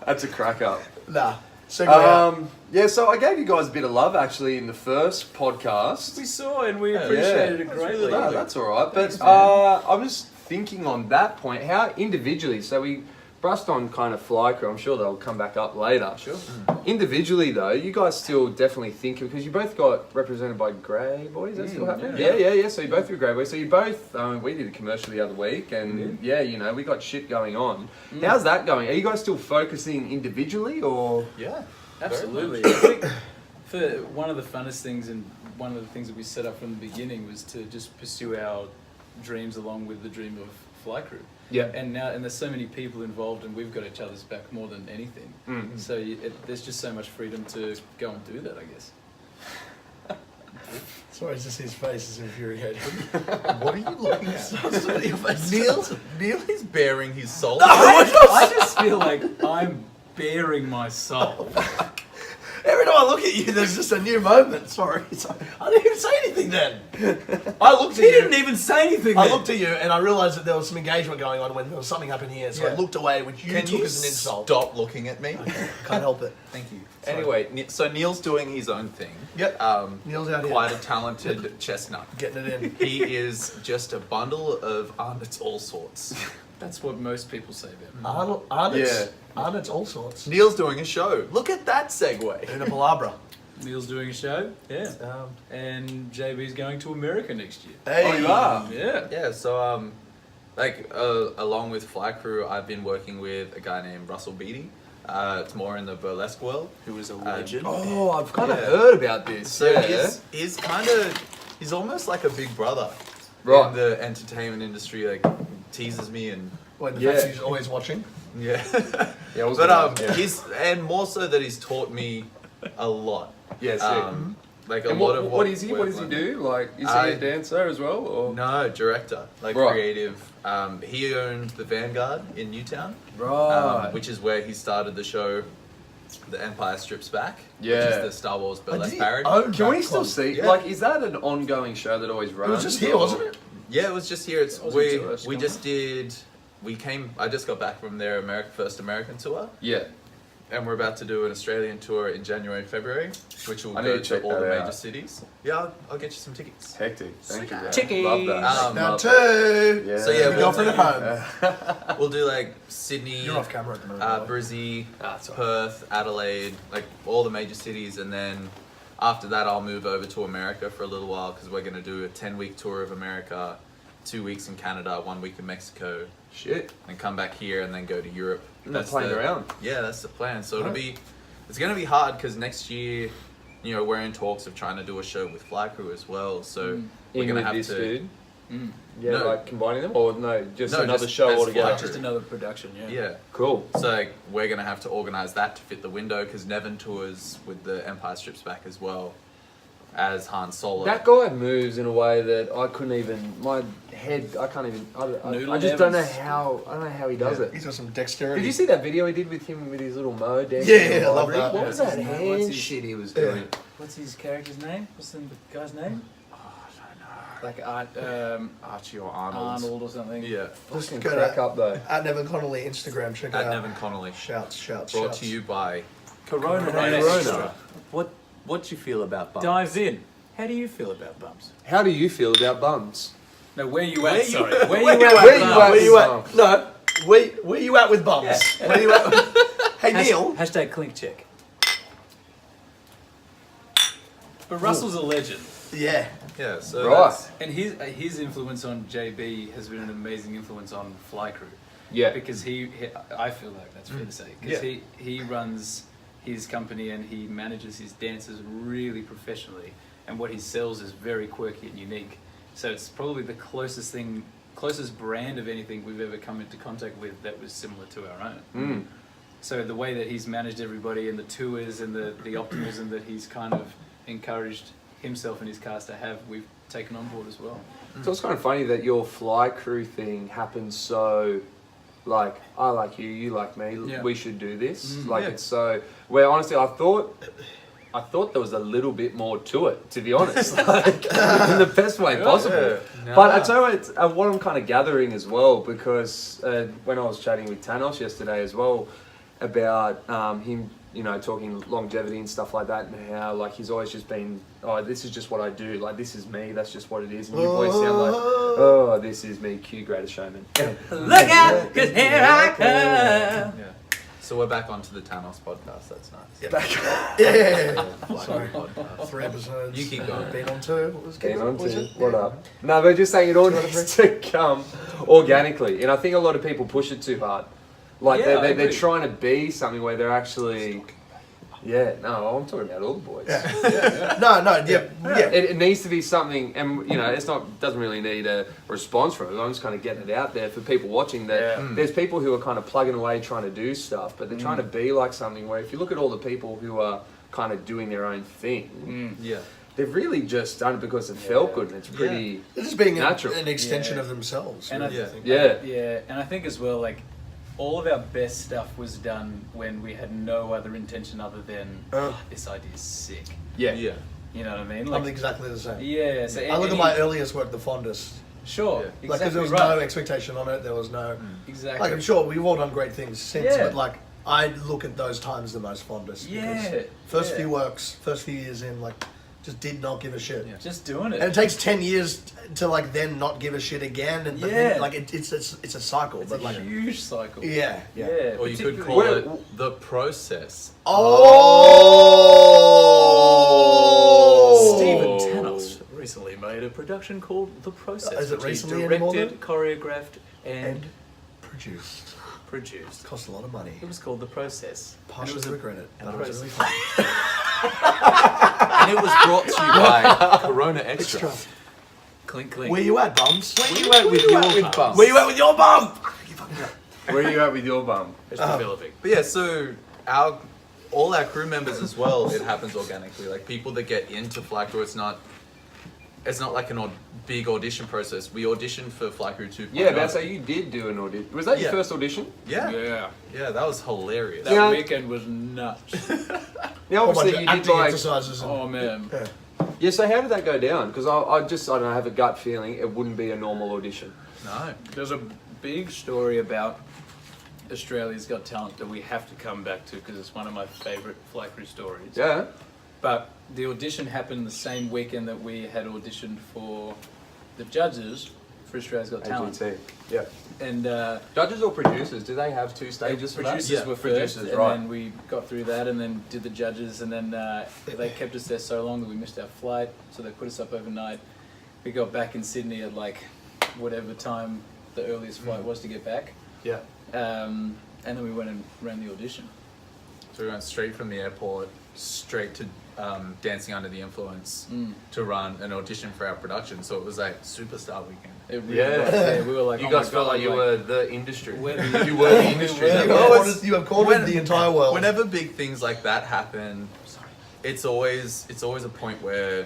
That's a crack up. Nah. Segue out. Yeah, so I gave you guys a bit of love actually in the first podcast. We saw and we Yeah. appreciated it That's greatly. really No, lovely. that's all right. But Thanks, man. I'm just thinking on that point, how individually, so we brushed on kind of Phly crew, I'm sure they'll come back up later. Sure. Individually though, you guys still definitely think, because you both got represented by Grey Boys, is that still happening? yeah. Yeah, so you both were Grey Boys. So you both, we did a commercial the other week and yeah, you know, we got shit going on. How's that going? Are you guys still focusing individually or? Yeah. Absolutely. I think for one of the funnest things and one of the things that we set up from the beginning was to just pursue our dreams along with the dream of Phly Crew. Yeah. And there's so many people involved and we've got each other's back more than anything. So there's just so much freedom to go and do that, I guess. Sorry, it's just his face is infuriated. What are you looking at? Your face. Neale is bearing his soul. I just feel like I'm bearing my soul. Every time I look at you, there's just a new moment. Sorry. I didn't even say anything then. I looked at He you. didn't even say anything I then. looked at you and I realised that there was some engagement going on when there was something happening here. So I Yeah. looked away, which you Can took you as an insult. stop looking at me? Can't help it. Thank you. Sorry. Anyway, so Neil's doing his own thing. Yep. Neil's out here. Quite a talented chestnut. Getting it in. He is just a bundle of it's all sorts. That's what most people say about me. Arnott's all sorts. Neil's doing a show. Look at that segue. In a palabra. Neil's doing a show, yeah. And JB's going to America next year. Hey. Oh, you are? Yeah. Yeah, so along with Phly Crew, I've been working with a guy named Russell Beatty. It's more in the burlesque world. Who is a legend. Oh, I've kind of Yeah. heard about this. So he's almost like a big brother Right. in the entertainment industry. Like teases me and When the Yeah. fact he's always watching. yeah. Yeah, I was But gonna- yeah. he's and more so that he's taught me a lot. Yes, Like a And lot of what is he? What does he we've do? Like, is he I- a dancer as well? Or? No, director, like Right. creative. He owned the Vanguard in Newtown, Right. which is where he started the show, The Empire Strips Back, which Yeah. is the Star Wars Oh, burlesque did he parody. own Can we that still club? see? Yeah. Like, is that an ongoing show that always runs? It was just here, or- wasn't it? Yeah, it was just here. It's That wasn't we too much, we come just did. We came. I just got back from their first American tour, Yeah. and we're about to do an Australian tour in January, February, which will I go need to to check all the that major out. cities. Yeah, I'll get you some tickets. Hectic. Thank you. bro. Chicky. Love that. Now Love that. two. Yeah. So yeah, Your we'll girlfriend do, at home. we'll do like Sydney, You're off camera at the moment. by the way. Brizzy, Ah, that's all right. Perth, Adelaide, like all the major cities, and then after that, I'll move over to America for a little while because we're going to do a 10-week tour of America, 2 weeks in Canada, 1 week in Mexico. Shit. And come back here and then go to Europe. That's playing around. Yeah, that's the plan. So it's going to be hard because next year, you know, we're in talks of trying to do a show with Phly Crew as well. So we're going to have to. Dude. Yeah, No. like combining them, or no, just No, another just show as altogether. Phly Crew. Just another production, yeah. Yeah. Cool. So we're going to have to organise that to fit the window because Nevin tours with the Empire Strips Back as well as Han Solo. That guy moves in a way that I couldn't even. My head, I can't even. Noodle I just don't know Evans. how. I don't know how he does it. He's got some dexterity. Did you see that video he did with him with his little Mo deck? Yeah, in the I love library? that. What was What's that his name? hand What's his- shit he was Yeah. doing? What's his character's name? What's the guy's name? Like Archie or Arnold. Arnold or something. Yeah. Fucking Go crack to- up though. At Nevin Connolly Instagram, check it At out. Nevin Connolly. Shouts. Brought to you by Corona. Corona. What do you feel about bumps? Dive in. How do you feel about bumps? How do you feel about bums? No, where you Where at? you Sorry, at? where Where you you at? at? Where with you bumps? at? Where you at? Bumps. No, where you at with bums? Where you at? Hey Neil. Hashtag clink check. But Russell's a legend, Yeah. Yeah, so Right. that's- and his influence on JB has been an amazing influence on Phly Crew. Yeah. Because I feel like that's fair to say. Because Yeah. he runs his company and he manages his dancers really professionally, and what he sells is very quirky and unique. So it's probably the closest brand of anything we've ever come into contact with that was similar to our own. So the way that he's managed everybody and the tours and the optimism that he's kind of encouraged himself and his cast to have, we've taken on board as well. So it's kind of funny that your Phly Crew thing happens so, like, I like you, you like me, Yeah. we should do this. Mm, like yeah. it's so, where honestly I thought there was a little bit more to it, to be honest, like in the best way possible. Yeah. But I Nah. tell you what, it's, what I'm kind of gathering as well, because when I was chatting with Tannos yesterday as well about him, you know, talking longevity and stuff like that, and how like he's always just been, oh, this is just what I do, like this is me, that's just what it is, and your voice sound like, oh, this is me, cue Greatest Showman. Look out, 'cause here I come. Yeah. So we're back onto the Tannos podcast. That's nice. Yeah. Sorry. 3 episodes. You keep going. Been on 2. What was Getting what on was to it? what Yeah. up? No, but just saying it all needs to come organically, and I think a lot of people push it too hard. Like Yeah, I they're agree. trying to be something where they're actually, yeah. No, I'm talking about all the boys. Yeah. It needs to be something, and you know, doesn't really need a response from it. I'm just kind of getting it out there for people watching that Yeah. there's people who are kind of plugging away trying to do stuff, but they're trying to be like something where if you look at all the people who are kind of doing their own thing, Yeah. they've really just done it because it felt good, and it's pretty. They're just being Natural. an extension Yeah. of themselves. And really, I- I think. Yeah. Yeah, and I think as well, like, all of our best stuff was done when we had no other intention other than, this idea is sick. Yeah. Yeah. You know what I mean? I'm Like, exactly the same. yeah. So I look at my earliest work the fondest. Sure. Yeah. Like, because Exactly there was right. no expectation on it, there was no. Exactly. Like, I'm sure we've all done great things since, Yeah. but like, I look at those times the most fondest. Yeah, Because first yeah. few works, first few years in, like, just did not give a shit. Yeah. Just doing And it it. takes 10 years to like then not give a shit again, and but Yeah. then, like it's a cycle. It's but a like, huge cycle. yeah. Or you could particularly- call Where- it the process. Oh, Stephen Tannos recently made a production called The Process. Is it which he recently anymore, directed, choreographed, and and produced. produced. Cost a lot of money. It was called The Process. And it Partially was a- regret it, and but a it was process. really fun. And it was brought to you by Corona Extra. Clink, clink. Where you at, bums? Where you at with your bumps? Where you at with your bum? Where are you at with your bum? It's developing. But yeah, so all our crew members as well, it happens organically. Like people that get into Phly Crew, it's not like an big audition process. We auditioned for Phly Crew 2.0. Yeah, that's how you did do an audition. Was that your Yeah. first audition? Yeah. Yeah. Yeah, that was hilarious. That Yeah. weekend was nuts. Yeah, A bunch obviously of you did acting like. exercises. And, Oh man. yeah. Yeah, so how did that go down? Because I don't know, I have a gut feeling it wouldn't be a normal audition. No. There's a big story about Australia's Got Talent that we have to come back to because it's one of my favourite Phly Crew stories. Yeah. But the audition happened the same weekend that we had auditioned for the judges for Australia's Got Talent. AGT. Yeah. And Judges or producers? Do they have 2 stages for that? producers were first, producers, and right. then we got through that, and then did the judges, and then they kept us there so long that we missed our flight, so they put us up overnight. We got back in Sydney at like whatever time the earliest flight was to get back, Yeah. and then we went and ran the audition. So we went straight from the airport, straight to Dancing Under the Influence to run an audition for our production. So it was like superstar weekend. It really Yeah. was. Yeah, we were like, You oh guys my felt God, like you were the industry. We're You were the industry. we were. That You was- have cornered- you have cornered the entire world. Whenever big things like that happen, it's always a point where,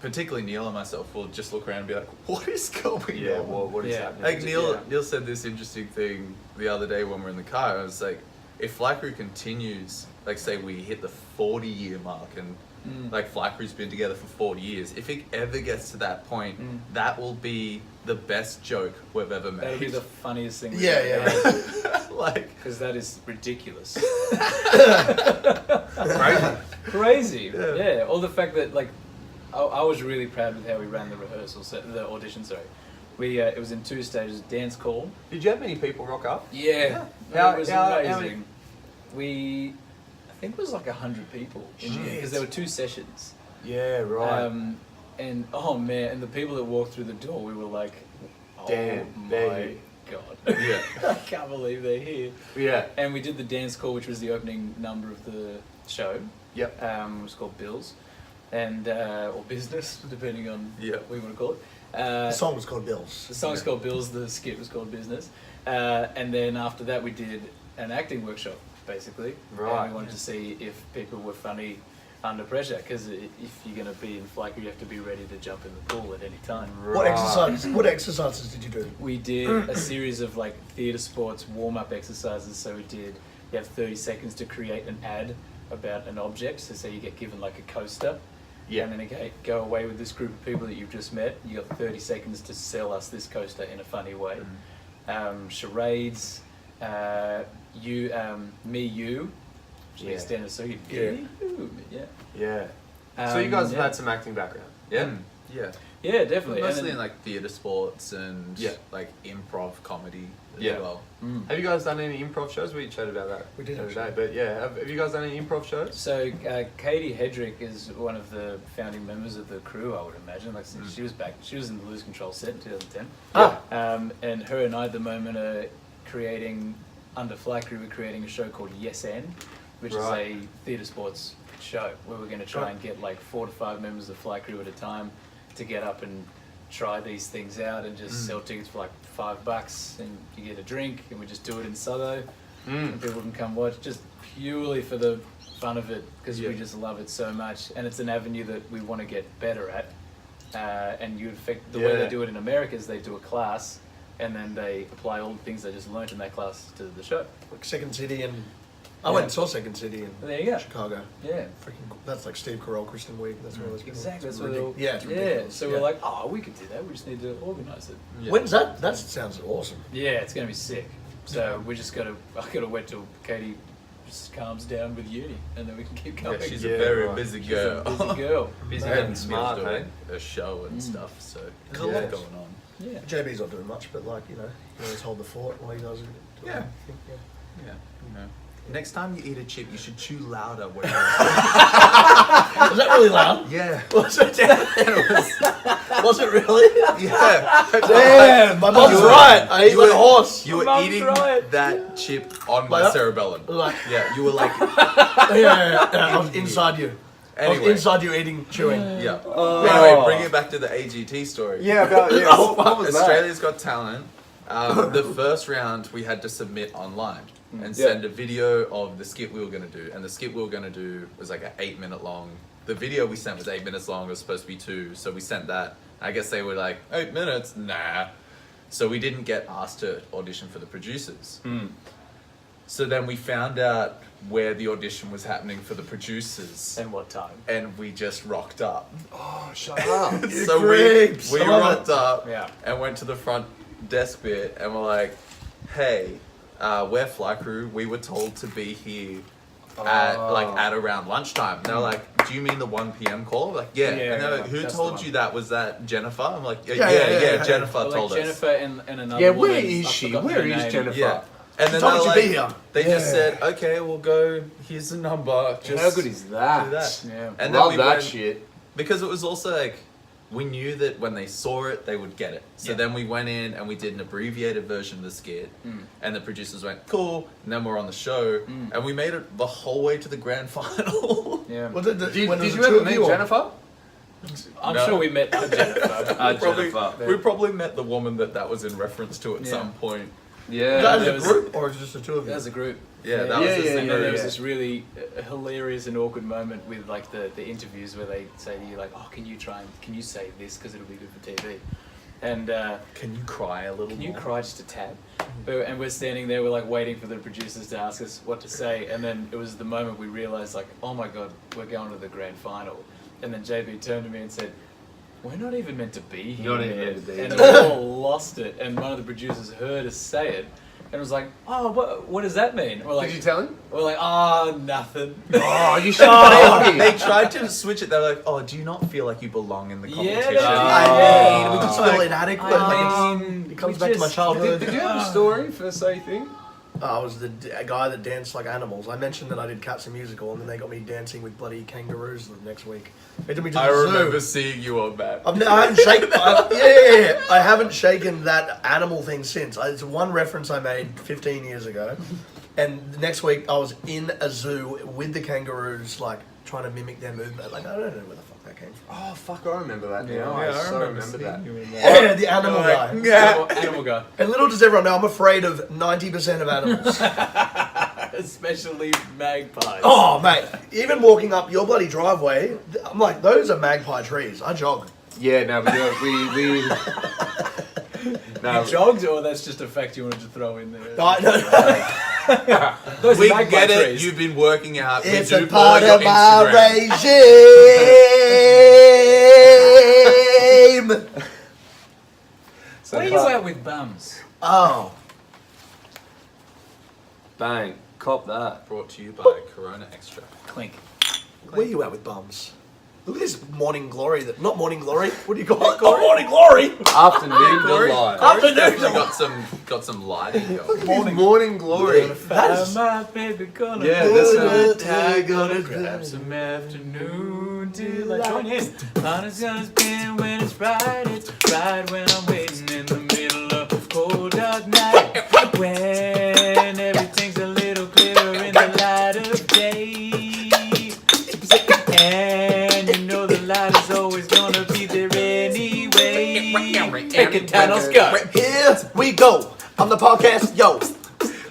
particularly Neale and myself, will just look around and be like, "What is going Yeah, on?" well, what is Yeah. happening? Like Neale, Yeah. Neale said this interesting thing the other day when we were in the car. I was like, if Phly Crew continues, like say we hit the 40-year mark and like Phly Crew's been together for 40 years, if it ever gets to that point, that will be the best joke we've ever That would be made. the funniest thing. Yeah. Like, Because that is ridiculous. Crazy. Crazy. Yeah. Or the fact that like, I was really proud with how we ran the rehearsal, the audition. Sorry, we it was in 2 stages. Dance call. Did you have many people rock up? Yeah. How- It was how amazing. many- I think it was like 100 people in the because there were 2 sessions. Yeah, right. And oh man, and the people that walked through the door, we were like, oh Damn, they're my here. god, yeah. I can't believe they're here. yeah. And we did the dance call, which was the opening number of the show. Yep. It was called Bills, and or Business, depending on Yeah. what you want to call it. The song was called Bills. The song's called Bills. The skit was called Business. And then after that, we did an acting workshop, basically. Right. And we wanted to see if people were funny under pressure, because if you're going to be in Phly, you have to be ready to jump in the pool at any time. What exercises did you do? We did a series of like theatre sports warm-up exercises. So you have 30 seconds to create an ad about an object. So say you get given like a coaster. Yeah. And then go away with this group of people that you've just met. You got 30 seconds to sell us this coaster in a funny way. Charades, you, which Yeah. is standard. So you, Yeah. Yeah. So you guys have yeah. had some acting background. Yeah. Yeah. Yeah, definitely. Mostly And in like theatre sports and Yeah. like improv comedy as Yeah. well. Have you guys done any improv shows? We chatted about that. We did, the other day. actually. But yeah, have you guys done any improv shows? So Katie Hedrick is one of the founding members of the crew, I would imagine. Like she was in the Lose Control set in 2010. And her and I at the moment are creating, under Phly Crew, we're creating a show called Yes And, which Right. is a theatre sports show where we're going to try and get like 4 to 5 members of Phly Crew at a time to get up and try these things out and just sell tickets for like $5 and you get a drink, and we just do it in Southo and people can come watch just purely for the fun of it, because we just love it so much, and it's an avenue that we want to get better at. And the way they do it in America is they do a class and then they apply all the things they just learnt in that class to the show. Like Second City and I went and saw Second City in There you go. Chicago. Yeah. Freaking, that's like Steve Carell, Kristen Wiig. That's where those people. Exactly. It's That's what ridic- yeah, it's yeah. ridiculous. So we're like, oh, we could do that. We just need to organise it. Yeah. When's that? That sounds awesome. Yeah, it's gonna be sick. So we just I gotta wait till Katie just calms down with uni, and then we can keep going. Yeah, she's Yeah, a very right. busy She's girl. a busy girl. Busy And and smart, Neil's hey? doing a show and stuff, so Yeah. a lot going on. Yeah. JB's not doing much, but like, you know, he always hold the fort while you guys are doing Yeah. everything, yeah. Yeah, you know. Next time you eat a chip, you should chew louder. Was that really loud? Yeah. Was it? Was it really? Yeah. Damn, my mom's right. I eat like a horse. You were Mum's eating right. that chip on my Like- cerebellum. Like, Yeah, you were like, yeah. I was inside you. I was anyway. inside you eating, chewing. Yeah. Anyway, bring it back to the AGT story. Yeah, about what was that? Australia's Got Talent. The first round we had to submit online and send a video of the skit we were going to do. And the skit we were going to do was like an 8-minute long. The video we sent was 8 minutes long. It was supposed to be 2. So we sent that. I guess they were like, 8 minutes? Nah. So we didn't get asked to audition for the producers. So then we found out where the audition was happening for the producers. And what time? And we just rocked up. Oh, shut up. So creeps. we I love rocked up Yeah. and went to the front desk bit and we're like, hey, we're Phly Crew. We were told to be here at around lunchtime. And they were like, "Do you mean the 1 p.m. call?" Like, yeah. And they're like, "Who that's told the you one. that? Was that Jennifer?" I'm like, Yeah. Jennifer Well, told us. Jennifer and another Yeah, woman. where is I she? forgot Where her is name. Jennifer? Yeah. And then Told they're you like, be here. they just Yeah. said, "Okay, we'll go. Here's the number." Just How good is that? do that. Yeah. And then Love we that went, shit. because it was also like, we knew that when they saw it, they would get it. So Yeah. then we went in and we did an abbreviated version of the skit, and the producers went, "Cool." And then we're on the show, and we made it the whole way to the grand final. Yeah. Well, Did you when there's ever the two of meet you, or- Jennifer? I'm No. sure we met Jennifer. Jennifer. We probably met the woman that was in reference to at Yeah. some point. Yeah. That there is was- a group, or is it just the two of you? As a group. Yeah, that was Yeah, the yeah, same. And then there was yeah. this really hilarious and awkward moment with like the interviews where they say to you like, "Oh, can you say this because it'll be good for TV?" And Can you cry a little can you more? cry just a tad? And we're standing there, we're like waiting for the producers to ask us what to say, and then it was the moment we realized like, oh my god, we're going to the grand final. And then JB turned to me and said, "We're not even meant to be here." Not even meant to be And here. we all lost it. And one of the producers heard us say it and was like, "Oh, what does that mean?" And we're like, Did you tell him? we're like, "Oh, nothing." Oh, you should They tried to switch it. They were like, "Oh, do you not feel like you belong in the Yeah, competition?" they did. I mean, we just Like, feel inadequate. It comes we back to my just- childhood. Did you have a story for Say Thing? I was the guy that danced like animals. I mentioned that I did Cats and Musical, and then they got me dancing with bloody kangaroos the next week. They took me to I the remember zoo. seeing you on that. I haven't shaken. I haven't shaken that animal thing since. It's one reference I made 15 years ago, and the next week I was in a zoo with the kangaroos, like trying to mimic their movement. Like I don't know where the fuck that came from. Oh, fuck, I remember that now. Yeah, I so remember seeing that. you in that. Yeah, the animal guy. Animal guy. And little does everyone know, I'm afraid of 90% of animals. Especially magpies. Oh, mate. Even walking up your bloody driveway, I'm like, those are magpie trees. I jog. Yeah, no, we no, You jogged, or that's just a fact you wanted to throw in there? Those We are magpie get it. trees. You've been working out. It's we do a part follow of your my Instagram. regime. so Where are you at with bums? Oh. bang, cop that. Brought to you by Corona Extra. Clink. Where you at with bums? Look at this morning glory. Not morning glory. What do you call it? Oh, morning glory. Afternoon Glory. delight. Corey's definitely got some lighting going. Morning glory. That's My baby gonna Yeah, that's grab some afternoon till I join in. Honest gonna spin when it's right when I'm waiting in the middle of a cold dark night. When everything's a little clearer in the light of day. And you know the light is always gonna be there anyway. Take it, Tannos, go. Here we go. I'm the podcast, yo.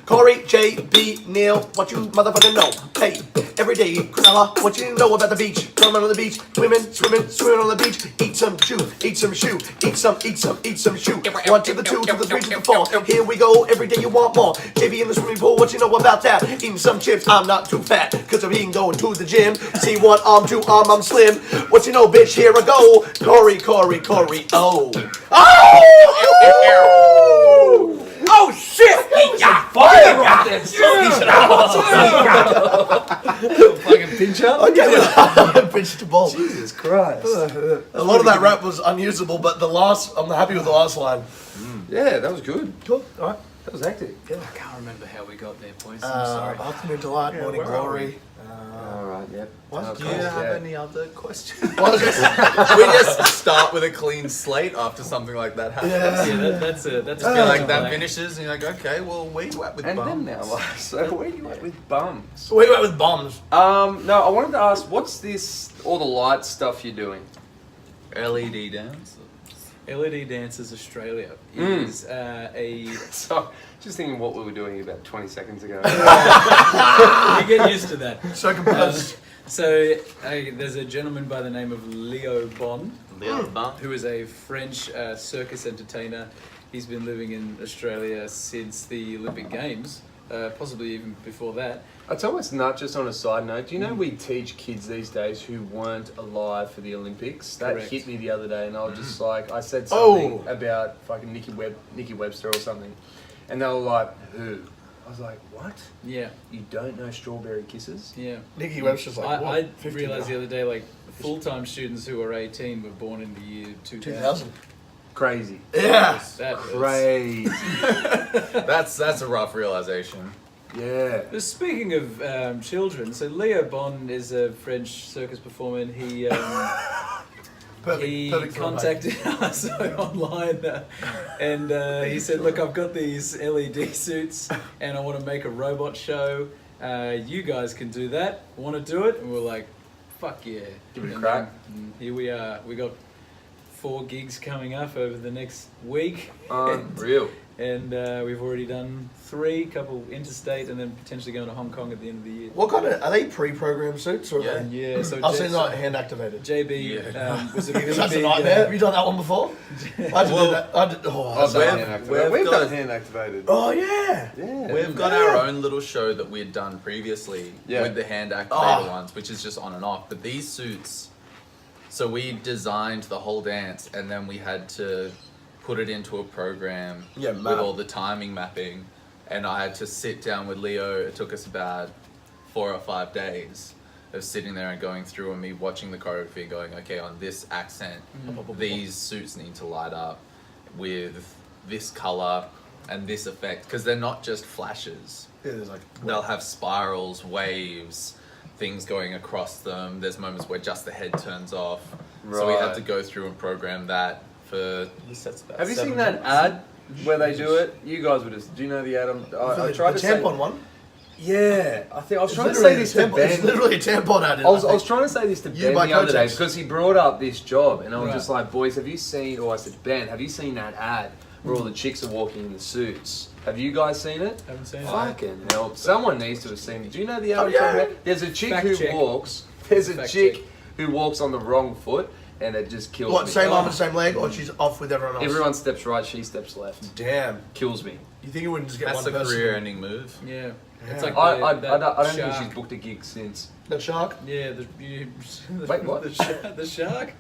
Corey, JB, Neale, what you motherfucking know? Hey, every day, Cruella, what you know about the beach? Swimming on the beach, swimming on the beach. Eat some shoe, eat some shoe, eat some shoe. 1 to the 2 to the 3 to the 4. Here we go, every day you want more. JB in the swimming pool, what you know about that? Eating some chips, I'm not too fat, cause I'm eating going to the gym. See 1 arm, 2 arm, I'm slim. What you know, bitch, here I go. Corey, oh. Oh! Oh shit! Fire on this! Fucking pinch up. Okay, pinch to ball. Jesus Christ. A lot of that rap was unusable, but I'm happy with the last line. Yeah, that was good. Cool. All right. That was hectic. I can't remember how we got there, boys. I'm sorry. Afternoon delight, morning where are glory. All right, yep. What? Do you have any other questions? What is this? We just start with a clean slate after something like that happens. Yeah. Yeah, that's a Just feel like that like- finishes and you're like, okay, well, where you at with And bums? then now, so where you at with bums? Where you at with bombs? No, I wanted to ask, what's this, all the light stuff you're doing? LED dance. LED Dancers Australia is a. So, just thinking what we were doing about 20 seconds ago. You get used to that. So composed. So there's a gentleman by the name of Leo Bon, Bum. who is a French circus entertainer. He's been living in Australia since the Olympic Games, possibly even before that. It's almost not just on a side note. Do you know we teach kids these days who weren't alive for the Olympics? That Correct. hit me the other day, and I was just like, I said something about fucking Nikki Webster or something, and they were like, who? I was like, what? Yeah. You don't know Strawberry Kisses? Yeah. Nikki Webster's like, what? I 50 realised the now? other day, like, full-time students who are 18 were born in the year 2000. 2000. Crazy. Yeah. That hurts. Crazy. That's a rough realization. Yeah. But speaking of children, so Leo Bon is a French circus performer, and he Perfect for a mate. contacted us online, and he said, "Look, I've got these LED suits, and I want to make a robot show. You guys can do that. Want to do it?" And we're like, "Fuck yeah!" Give it a And crack. then, here we are. We got 4 gigs coming up over the next week. Unreal. And we've already done 3, couple interstate, and then potentially going to Hong Kong at the end of the year. What kind of, are they pre-programmed suits or are Yeah. they? Yeah, so I've seen like hand activated. JB was a really That's a big, nightmare. Have you done that one before? I had to do that. I've we've- done hand activated. We've got- done hand activated. Oh yeah. Yeah. We've got our own little show that we'd done previously Yeah. with the hand activated Oh. ones, which is just on and off. But these suits, so we designed the whole dance, and then we had to put it into a program Yeah, with mad. all the timing mapping, and I had to sit down with Leo. It took us about 4 or 5 days of sitting there and going through, and me watching the choreography and going, okay, on this accent, these suits need to light up with this color and this effect, because they're not just flashes. Yeah, there's like. They'll have spirals, waves, things going across them. There's moments where just the head turns off. So we had Right. to go through and program that for the sets about Have you 7 seen that months. ad where they do it? You guys would have. Do you know the ad? I the tried to say. tampon one. Yeah, I think I was It's trying to literally say this a to tampon- It's Ben. literally a tampon ad. I was trying to say this to You Ben buy the other day Kotex. because he brought up this job, and I was Right. just like, "Boys, have you seen?" Or I said, "Ben, have you seen that ad where all the chicks are walking in the suits? Have you guys seen it?" Haven't seen it. Fucking hell! Someone needs to have seen it. Do you know the ad? Oh, I'm talking yeah. about? There's a chick Fact who check. walks. There's a Fact chick check. who walks on the wrong foot, and it just kills What, me. same arm and same leg, or she's off with everyone else? Everyone steps right, she steps left. Damn. Kills me. You think it wouldn't just get That's one a person? career-ending move. Yeah. Yeah. It's like I that don't think shark. she's booked a gig since. That shark? Yeah, Wait, what? The shark?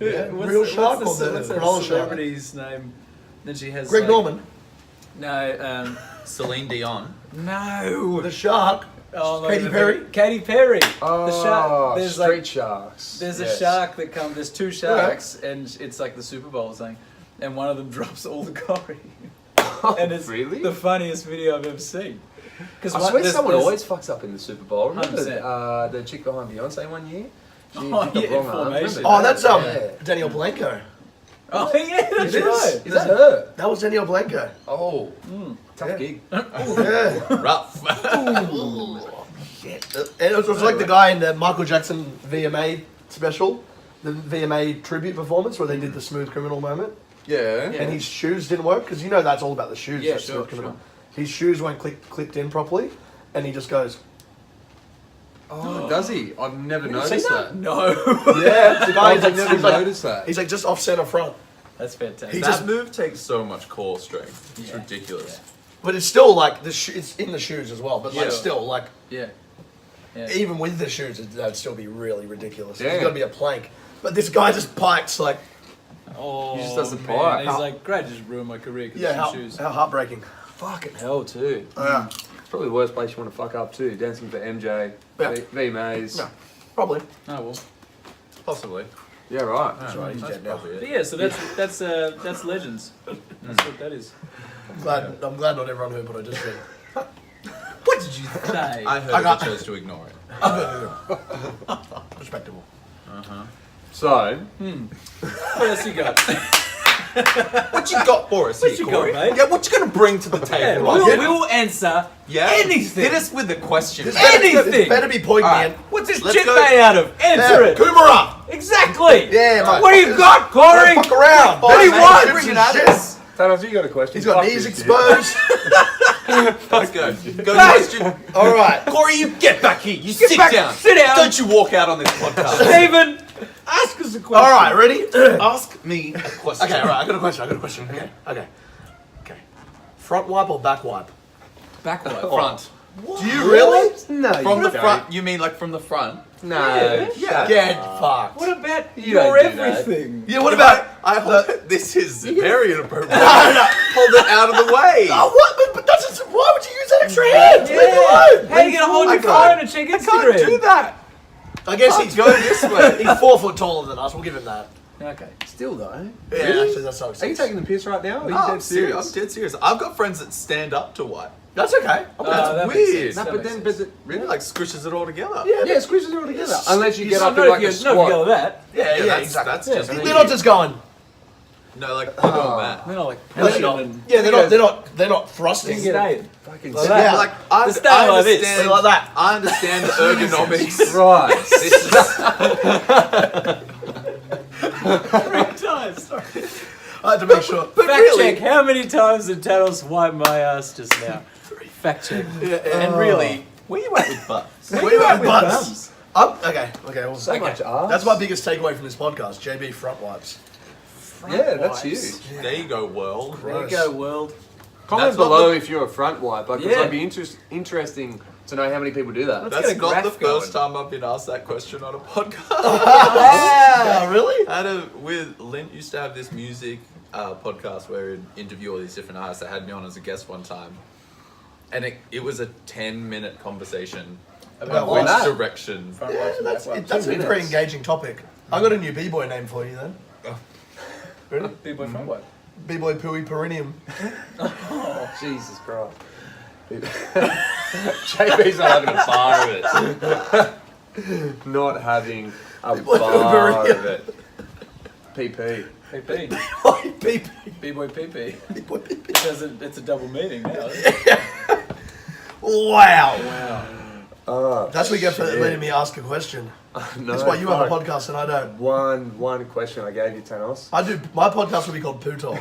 Yeah, What's real the- shark what's or the, the what's that granola shark? celebrity's name? Then she has Greg like, Norman. No, Celine Dion. no. The shark. Oh, Katy Perry? Katy Perry. Oh, the shark. There's street like sharks. there's Yes. a shark that comes. There's 2 sharks, and it's like the Super Bowl thing, and one of them drops all the curry. And it's Really? the funniest video I've ever seen. Because I swear someone always fucks up in the Super Bowl. Remember 100%. the chick behind Beyonce one year? She Oh, did the yeah, wrong arm. formation. Remember Oh, that? that's Yeah. Daniel Blanco. Oh yeah, that's It is. right. Is that her? That was Daniel Blanco. Oh, tough Yeah. gig. Yeah. Rough. Shit. And it was like the guy in the Michael Jackson VMA special, the VMA tribute performance where they did the Smooth Criminal moment, Yeah. and his shoes didn't work because you know that's all about the shoes. Yeah, for sure, Smooth Criminal. His shoes weren't clipped in properly, and he just goes, Oh, does he? I've never You seen noticed that? that. No. "Yeah." The guy, I've never noticed that. he's like just off center front, That's fantastic. He That just- move takes so much core strength. It's Yeah. ridiculous. but it's still like it's in the shoes as well. But like Yeah. still like Yeah. Yeah. even with the shoes, that'd still be really ridiculous. Yeah. There's got to be a plank. But this guy just pikes like, Oh, He just doesn't man. bite. He's like, great, just ruined my career because yeah, of how, some shoes. how heartbreaking. Fucking hell, too. Yeah. It's probably the worst place you want to fuck up, too. Dancing for MJ, Yeah. VMAs. Yeah. Probably. Oh well. Possibly. Yeah, right. That's right, he's That's dead now. probably But it. yeah, so that's legends. That's what that is. I'm glad not everyone heard what I just said. What did you say? I heard I got- but chose to ignore it. Respectable. So, What else you got? What you got for us What here, you got, Corey? mate? Yeah, what you gonna bring to the Yeah, table? we'll answer Yeah? anything. Hit us with a question. This Anything. better be poignant. Alright. What's this Let's chip go. made out of? Answer it. Kumara! Exactly. Yeah, mate. What do you got, Corey? Fuck around. What do you Mate, want? chips Bring and it at shit. us. Thanos, you got a question? He's got Fuck knees this shit. exposed. Let's go. Go question. All right. Corey, you get back here. You sit back- down. sit down. Don't you walk out on this podcast. Steven, ask us a question. All right, ready? Ask me a question. Okay, all right. I got a question. Okay. Front wipe or back wipe? Backward. Front. Do you really? No, From you the don't. front. You mean like from the front? No. Yeah. Get fucked. What about You your don't do that. everything? Yeah, what about I hold it. This is very inappropriate. Hold it out of the way. Oh, what? But that's just, why would you use that extra hand? Leave it alone. How are you going to hold your phone and check Instagram? I can't do that. I guess he's Go this way. He's 4 foot taller than us. We'll give him that. Okay. Still though. Yeah, actually, that's so Are you taking the piss right now? Or are you No, dead I'm serious? I'm dead serious. I've got friends that stand up to white. That's okay. That makes weird. sense. No, That but makes then, sense. Really, like squishes it all together. yeah, squishes it all together. Unless you get up Not in if like a you not if you squat. go that. Yeah, that's, exactly. That's just They're not just going. no, like we're doing that. They're not like They're pushing not- and Yeah, they're not thrusting. staying. Fucking Like sick. that. Yeah. Like I, Just stand I like this. understand Like that. I understand the ergonomics. Right. This is, times. Sorry. I had to make sure. but Fact really, check. How many times did Tannos wipe my ass just now? Fact check. and really, where you at with butts? Where you at with butts? bums? Okay. Well, So much ass. that's my biggest takeaway from this podcast. JB front wipes. Yeah, that's wipes. huge. There you go, world. There you go, world. Comment That's not below the- if you're a front wiper, because Yeah. it'd be interesting to know how many people do that. Let's That's get a not the graph first going. time I've been asked that question on a podcast. Yeah, really? Lint used to have this music podcast where he'd interview all these different artists. That had me on as a guest one time, and it was a 10-minute conversation About which that? direction. Front Yeah, wipes and that's back wipes. a 10 very minutes. engaging topic. I got a new b-boy name for you then. Ready? Big boy front wipe. B-boy Pooey Perineum. Oh, Jesus Christ. JB's not having a bar of it. Not having a bar of it. PP. PP. B-boy B-boy PP. PP. It's a double meaning now. Wow. Wow. That's what you get for Shit. letting me ask a question. No, That's why you have a fuck. podcast and I don't. One question I gave you, Tannos. My podcast will be called Poo Talk.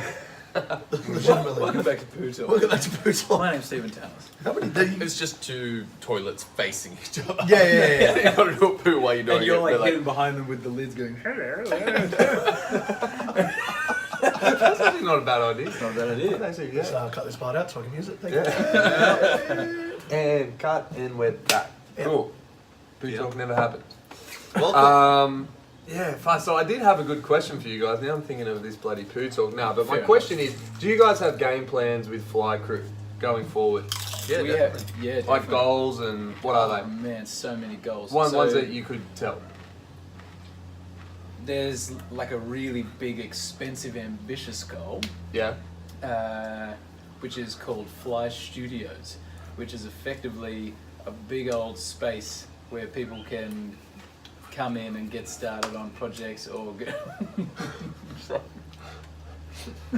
Legitimately. Welcome back to Poo Talk. Welcome back to Poo Talk. My name's Stephen Tannos. How many It's just two toilets facing each other. Yeah. You gotta do a poo while you're doing And you're it. like They're hidden behind them with the lids going, hello. That's actually not a bad idea. Not a bad idea. That's actually Let's good. cut this part out so I can use it. Thank you. And cut and we're back. Cool. Poo Yeah. talk never happened. Welcome. Yeah, fine. So I did have a good question for you guys. Now I'm thinking of this bloody poo talk now. But my Fair question is, do you guys have game plans with Phly Crew going forward? Yeah, We definitely. have, yeah, Like definitely. goals and what Oh are they? man, so many goals. Ones So that you could tell. there's like a really big, expensive, ambitious goal, Yeah. which is called Phly Studios, which is effectively a big old space where people can come in and get started on projects or get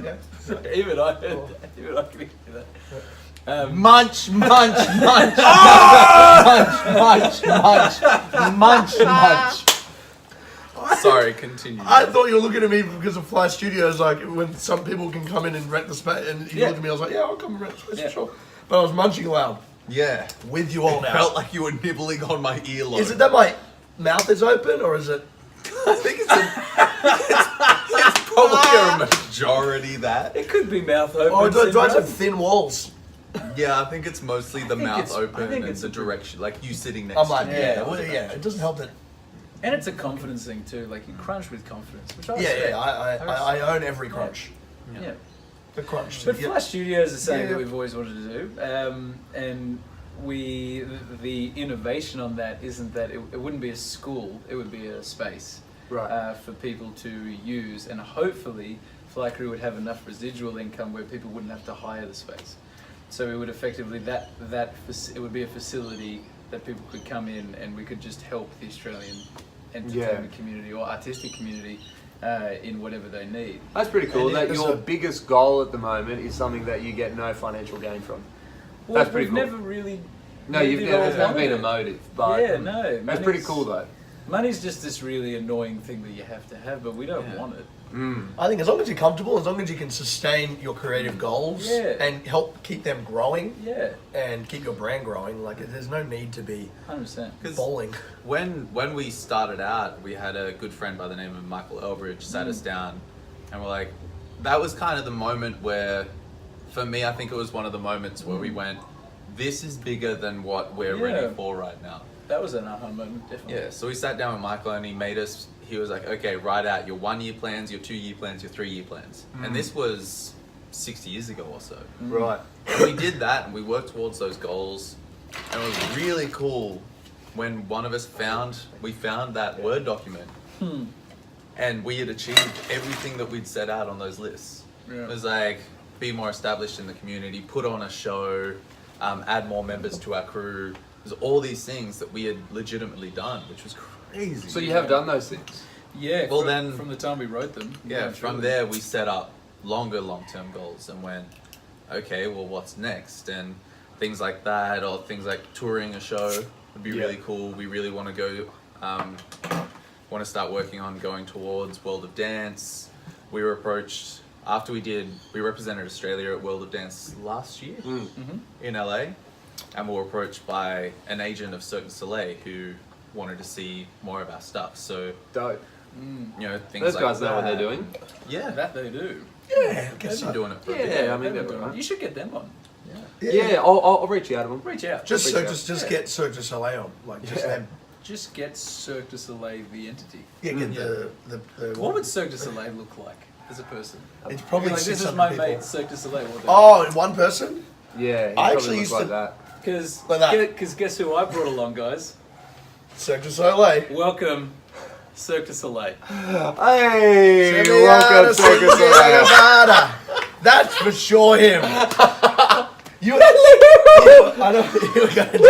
Yeah. even I can hear that. Munch, munch, munch. munch, munch, munch, munch. Sorry, continue. I thought you were looking at me because of Phly Studios, like when some people can come in and rent the space, and you Yeah. looked at me, I was like, yeah, I'll come and rent the space Yeah. for sure. But I was munching loud Yeah. with you all It now. felt like you were nibbling on my earlobe. Is it that my mouth is open, or is it? I think it's probably a majority that. It could be mouth open. Or do I syndrome. have thin walls? Yeah, I think it's mostly the mouth it's- I open think and it's the a- direction, like you sitting next I'm to like, me. yeah, well, yeah. It doesn't help that. And it's a confidence thing too. Like you crunch with confidence, which I Yeah, respect. yeah. I own every crunch. Yeah. The crunch. But yeah. Phly Studios is something Yeah. that we've always wanted to do, and the innovation on that isn't that it wouldn't be a school; it would be a space Right. for people to use, and hopefully, Phly Crew would have enough residual income where people wouldn't have to hire the space. So it would effectively it would be a facility that people could come in, and we could just help the Australian entertainment community or artistic community in whatever they need. That's pretty cool. And That it's your a- biggest goal at the moment is something that you get no financial gain from. Well, That's pretty we've cool. never really. No, you've needed never all it's never been a money. motive, but Yeah, no, that's pretty money's- cool though. Money's just this really annoying thing that you have to have, but we don't Yeah. want it. Mm. I think as long as you're comfortable, as long as you can sustain your creative goals Yeah. and help keep them growing Yeah, and keep your brand growing, like there's no need to be 100%. Because bowling. when we started out, we had a good friend by the name of Michael Elbridge sat us down, and we're like, that was kind of the moment where, for me, I think it was one of the moments where we went, this is bigger than what we're Yeah. ready for right now. That was an aha moment, definitely. Yeah, so we sat down with Michael and he was like, okay, write out your 1 year plans, your 2 year plans, your 3 year plans. And this was 60 years ago or so. Right. And we did that and we worked towards those goals. And it was really cool when one of us found that Word document. And we had achieved everything that we'd set out on those lists. Yeah. It was like, be more established in the community, put on a show, add more members to our crew. There's all these things that we had legitimately done, which was crazy. So you have done those things. Yeah, Well, from, then- from the time we wrote them. Yeah, from truly. there we set up longer long-term goals and went, okay, well, what's next? And things like that, or things like touring a show would be really cool. We really want to go, want to start working on going towards World of Dance. We were approached after we represented Australia at World of Dance last year in LA, and we were approached by an agent of Cirque du Soleil who wanted to see more of our stuff. So, Dope. you know, things Those like guys know what they're that. doing. Yeah, That they do. Yeah, I they've guess been so. doing it for a bit. Yeah, I mean, They're they're doing right. it. You should get them on. Yeah, I'll reach out to them. Reach out. Just Reach out. just get Cirque du Soleil on, like just them. Just get Cirque du Soleil the entity. Yeah, get Yeah. the What would Cirque du Soleil look like as a person? It's probably Like, this is 600 my people. mate, Cirque du Soleil. Oh, one person? Yeah, he I probably actually looks used like to- that. Because guess who I brought along, guys? Cirque du Soleil. Welcome, Cirque du Soleil. Hey, welcome to Cirque du Soleil. Nevada. That's for sure him. You, I know what you were going to do.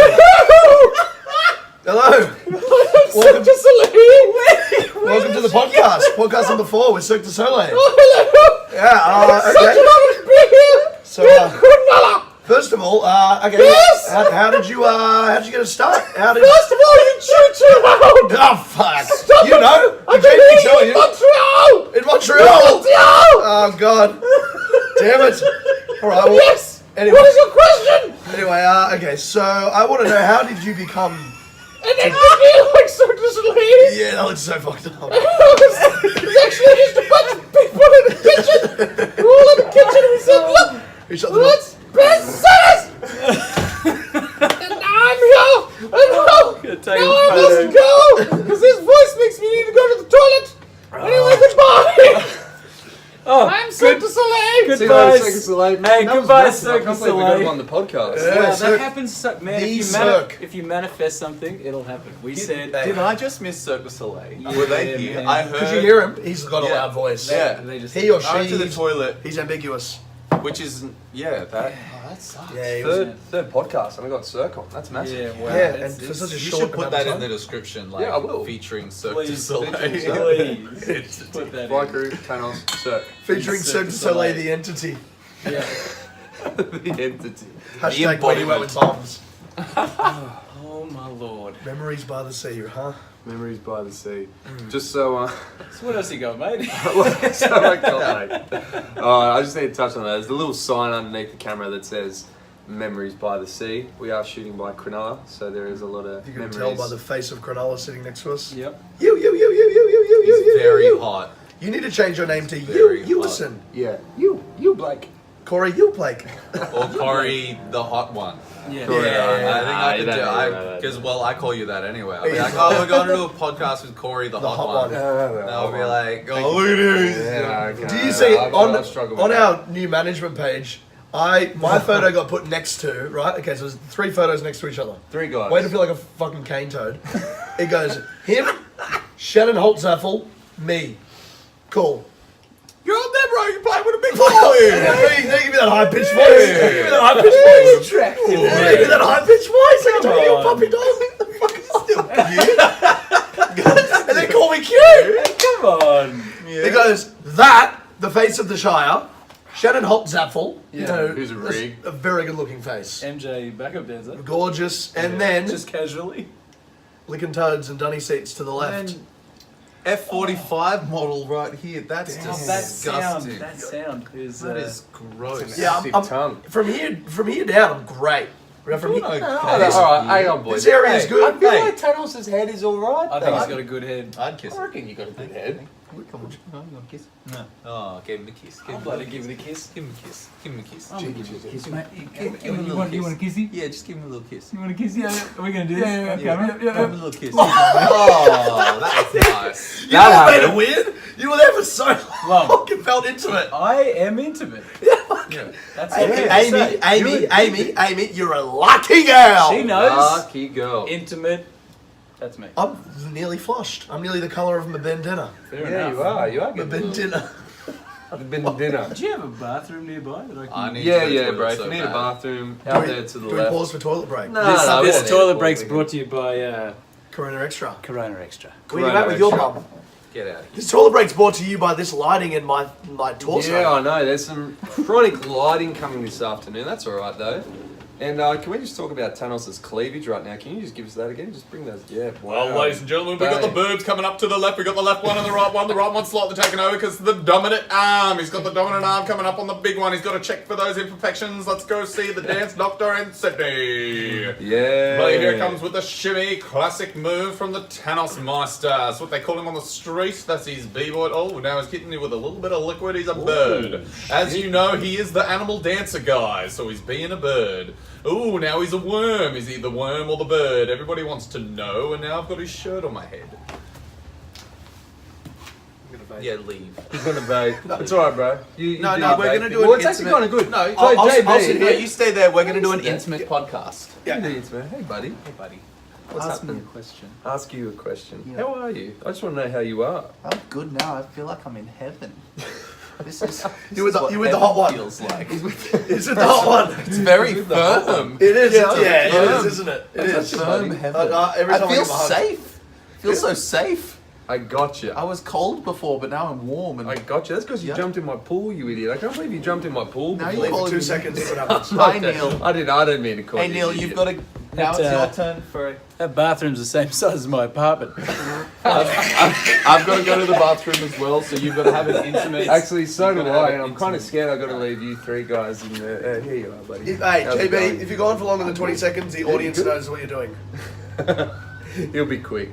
Hello. Welcome to the podcast. Podcast number 4 with Cirque du Soleil. Yeah, okay. So, first of all, okay. Yes! How did you get a start? First of all, you chew too loud! Oh, fuck. Stop You it. know? I You can made me hear tell you you. in Montreal! In Montreal. Montreal! Oh, God. Damn it. All right, well, Yes! anyway. What is your question? Anyway, okay, so I want to know, how did you become... And then you feel like Cirque du Soleil? Yeah, that looks so fucked up. It's actually just a bunch of people in the kitchen. We're all in the kitchen and we said, look, Who shut the door? let's business! And now I'm here. And Gonna take now a I photo. must go because his voice makes me need to go to the toilet. Anyway, goodbye. Oh, I'm Cirque du Soleil. See Goodbye, those Cirque du Soleil. Hey, That was goodbye, massive. I Cirque du can't believe we got Soleil. him on the podcast. Yeah. Wow, Cirque- that happens so, man. the If you, Cirque. if you manifest something, it'll happen. We said Did I just miss Cirque du Soleil? Yeah, Were they here? man. I heard. Could you hear him? He's got a Yeah. loud voice. Yeah. they just He or I went to the she, toilet, he's ambiguous. which is that. Oh, that sucks. Yeah, he was... Third podcast, and we got Cirque on. That's massive. Yeah, wow. Yeah, it's- and for it's- such a You short should put amount that of in time. the description, like Yeah, I will. featuring Cirque du Please, Soleil. please put that Fly in. crew, Tannos, Cirque. Featuring Cirque Cirque du du Soleil, Soleil. the entity. Yeah. The entity. Hashtag where you went with bombs. Oh my lord. Memories by the sea, huh? Memories by the sea. Just so, So what else you got, mate? so I got, mate. I just need to touch on that. There's a little sign underneath the camera that says "Memories by the Sea." We are shooting by Cronulla, so there is a lot of You can memories. tell by the face of Cronulla sitting next to us. Yep. You. He's very hot. You need to change your name to Very you, hot. Ewison. Yeah, you Blake. Corey, you Blake. Or Corey, the hot one. Yeah. Corey, Yeah. I think I could you do don't need that, because no. I call you that anyway. I'll be Yeah. like, oh, we're going to do a podcast with Corey, the, The hot, hot one. one. And I'll be like, oh, look at this. Yeah, okay. Do you see I struggle with on that. our new management page? My photo got put next to, right? Okay, so there's 3 photos next to each other. 3 guys. Way to feel like a fucking cane toad. It goes him, Shannon Holtzaffel, me. Cool. You're up there, bro. You play with a big Fuck boy. They give me that high pitched voice. They give me that high pitched voice. Attractive. They give me that high pitched voice. Like a tiny little on. puppy dog. Fucking still cute. And they call me cute. Come on. It goes that the face of the Shire, Shannon Holtzaffel. You Yeah. know, Who's a that's rig. a very good looking face. MJ backup dancer. Gorgeous, and then Just casually. licking toads and dunny seats to the left. And F45 model right here. That's disgusting. That sound is. That is gross. Yeah, Active tongue. from here down, I'm great. From here, Okay. Alright, hang on, boys. this area is I good. feel Hey. like Tanos' head is alright. I think he's got a good head. I'd kiss I it. reckon you got a good head. Come on, you want a kiss? No. Oh, give him a kiss. I'll bloody give it a kiss. Give him a kiss. Give him a kiss. I'm gonna give it a kiss, mate. Give him a little kiss. You want a kissy? Yeah, just give him a little kiss. You want a kiss? Yeah. Are we gonna do this? Yeah. Give him a little kiss. Oh, that's nice. You all made it weird. You were there for so long. Long. You felt intimate. I am intimate. Yeah. That's Amy, you're a lucky girl. She knows. Lucky girl. Intimate. That's me. I'm nearly flushed. I'm nearly the colour of my bandana. Fair Yeah, enough. you are. You are My getting bandana. been dinner. Do you have a bathroom nearby that I can? I need Yeah, to go to yeah, the bro. toilet If so you need a bad. bathroom, Do out we- there to the Do we left. pause for toilet break? No, This, no, this we'll toilet pause. break's We can- brought to you by Corona Extra. Corona Extra. Where you at with your Extra. mum? Get out of here. This toilet break's brought to you by this lighting in my torso. Yeah, I know. There's some chronic lighting coming this afternoon. That's all right though. And can we just talk about Tannos' cleavage right now? Can you just give us that again? Just bring those. Yeah. Wow. Well, ladies and gentlemen, we got the Bang. boobs coming up to the left. We got the left one and the right one. The right one's slightly taken over because the dominant arm. He's got the dominant arm coming up on the big one. He's got to check for those imperfections. Let's go see the dance doctor in Sydney. Yeah. Well, here comes with the shimmy, classic move from the Tannos Meister. That's what they call him on the street. That's his b-boy. Oh, now he's hitting you with a little bit of liquid. He's a bird. As you know, he is the animal dancer guy, so he's being a bird. Ooh, now he's a worm. Is he the worm or the bird? Everybody wants to know, and now I've got his shirt on my head. Yeah, leave. He's gonna bait. It's all right, bro. You No, do no, your we're bait gonna thing. do an Well, it's actually intimate- kind of good. No, So, I'll JB, sit Yeah, here. you stay there. We're going to do an Yeah. intimate podcast. You do it, man. Hey, buddy. Hey, buddy. What's Ask me happening? a question. Ask you a question. Yeah. How are you? I just want to know how you are. I'm good now. I feel like I'm in heaven. This is You with the What hot heaven one. feels like. Is it the hot one? It's very firm. It is. Yeah, Yeah, it firm. is, isn't it? It It's is. a firm heaven. Every I time feel give a hug. safe. I feel so safe. I got you. I was cold before, but now I'm warm. And I got you. That's because you Yeah. jumped in my pool, you idiot. I can't believe you jumped in my pool. Now before. you Leave call for 2 me- seconds. See what happens. Hi, Neale. I didn't mean to call Hey, you. Neil, an you've idiot. got to. Now it's your turn for. That bathroom's the same size as my apartment. I've got to go to the bathroom as well, so you've got to have an intimate. Actually, so You've do got to have I, an and I'm kind of intimate- scared I've got to leave you three guys in there. Here you are, buddy. Hey, How's it JB, going? if you're gone for longer than 20 seconds, the audience good. knows what you're doing. He'll be quick.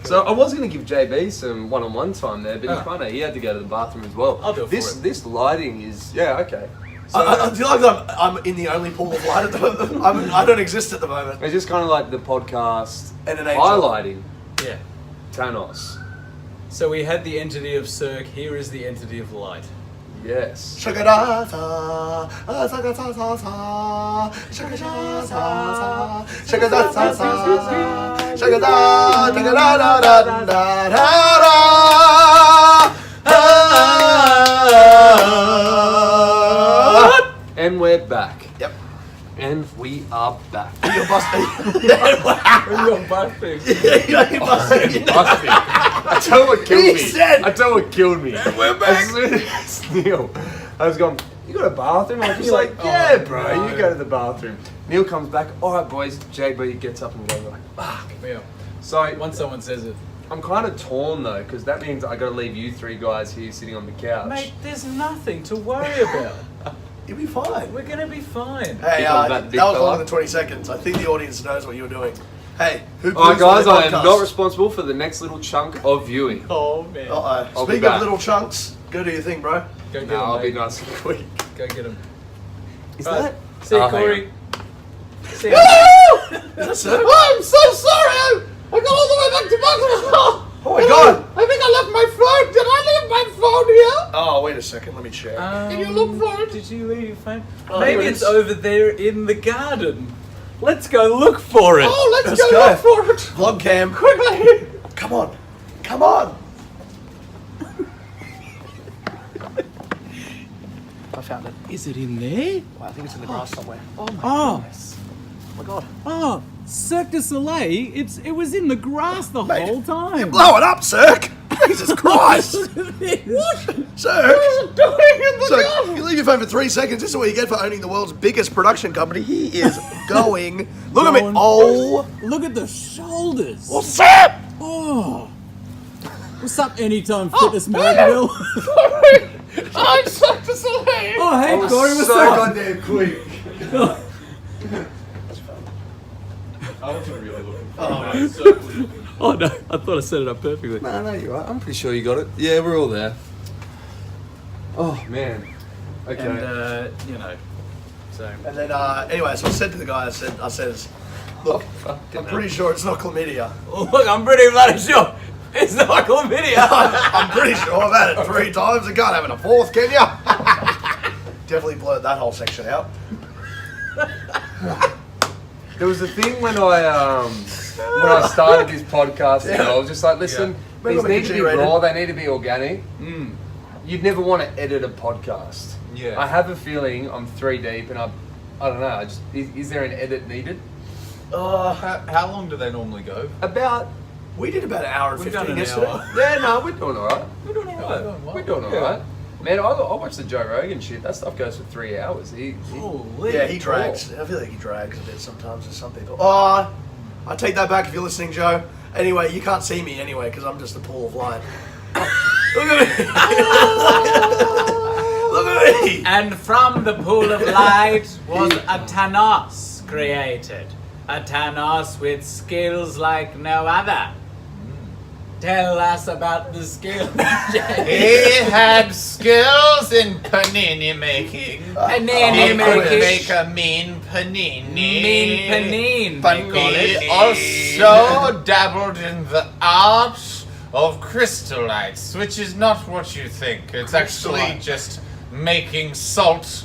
So I was going to give JB some one-on-one time there, but he had to go to the bathroom as well. I'll do it for him. This lighting is okay. So I feel like I'm in the only pool of light at the moment. I don't exist at the moment. it's just kind of like the podcast And an angel. highlighting Yeah. Thanos. So we had the entity of Cirque. Here is the entity of light. Yes. Shaka-da-sa, shaka-da-sa-sa, shaka-da-sa-sa, shaka-da-sa-sa, shaka-da, da-da-da-da-da-da. And we're back. Yep. And we are back. You're busting. You're busting. You're busting. I tell you what killed He me. said- I tell you what killed me. we're back. As soon as Neil, I was going, you got a bathroom? I was just You're like, like, yeah, oh, bro, no. you go to the bathroom. Neil comes back, all right, boys. JB gets up and goes like, fuck. Yeah. So Once someone says it. I'm kind of torn though, because that means I got to leave you three guys here sitting on the couch. Mate, there's nothing to worry about. You'll be fine. We're gonna be fine. Hey, Because that that was big longer fella. than 20 seconds. I think the audience knows what you're doing. Hey, who All right, proves guys, the I am podcast? not responsible for the next little chunk of viewing. Oh man. Uh-oh. I'll be Speaking of back. little chunks, go do your thing, bro. Go get No, him. I'll be mate. nice and quick. Go get him. Is Right. that? See you, Oh, hang Corey. See you. Is that so? I'm so sorry. I got all the way back to Bangladesh. Oh my god! I think I left my phone. Did I leave my phone here? Oh, wait a second, let me check. Can you look for it? Did you leave your phone? Oh, Maybe here it it's is. over there in the garden. Let's go look for it. Oh, let's Let's go go. look for it. Vlog cam. Quickly. Come on. Come on! I found it. Is it in there? I think it's in the grass somewhere. Oh, Oh my god. oh, Cirque du Soleil. It was in the grass the Mate, whole time. Blow it up, Cirque! Jesus Christ! What? Cirque! Doing in the Cirque, garden. you leave your phone for 3 seconds. This is what you get for owning the world's biggest production company. He is going. Look at me. Going. Oh. Look at the shoulders. What's up? Oh. What's up, Anytime Fitness Melville? Sorry. I'm Cirque du Soleil. Oh, hey, Corey, what's so up? goddamn quick. I wasn't really looking for Oh, it. Oh no, I thought I set it up perfectly. No, you're right. I'm pretty sure you got it. Yeah, we're all there. Oh man. Okay. And so And then anyway, so I said to the guy, I said, look, I'm pretty sure it's not chlamydia. look, I'm pretty bloody sure it's not chlamydia. I'm pretty sure I've had it 3 times. I can't have it a 4th, can ya? Definitely blurred that whole section out. There was a thing when I started this podcast, and I was just like, listen, these Remember need to be G-rated? raw, they need to be organic. You'd never want to edit a podcast. Yeah. I have a feeling I'm 3 deep, and I don't know. Is there an edit needed? How long do they normally go? We did about an hour and We've 15 done an yesterday. hour. Yeah, no, we're doing all right. We're doing alright. We're doing all right. Man, I watch the Joe Rogan shit. That stuff goes for 3 hours. Holy Yeah, he drags. I feel like he drags a bit sometimes with some people. Oh, I take that back if you're listening, Joe. Anyway, you can't see me anyway because I'm just a pool of light. Look at me. Look at me. And from the pool of light was a Tannos created. A Tannos with skills like no other. Tell us about the skills. He had skills in panini making. Panini He could making. make a mean panini. Mean panini, But they call he it. also dabbled in the art of crystallites, which is not what you think. It's actually Crystallite. just making salt.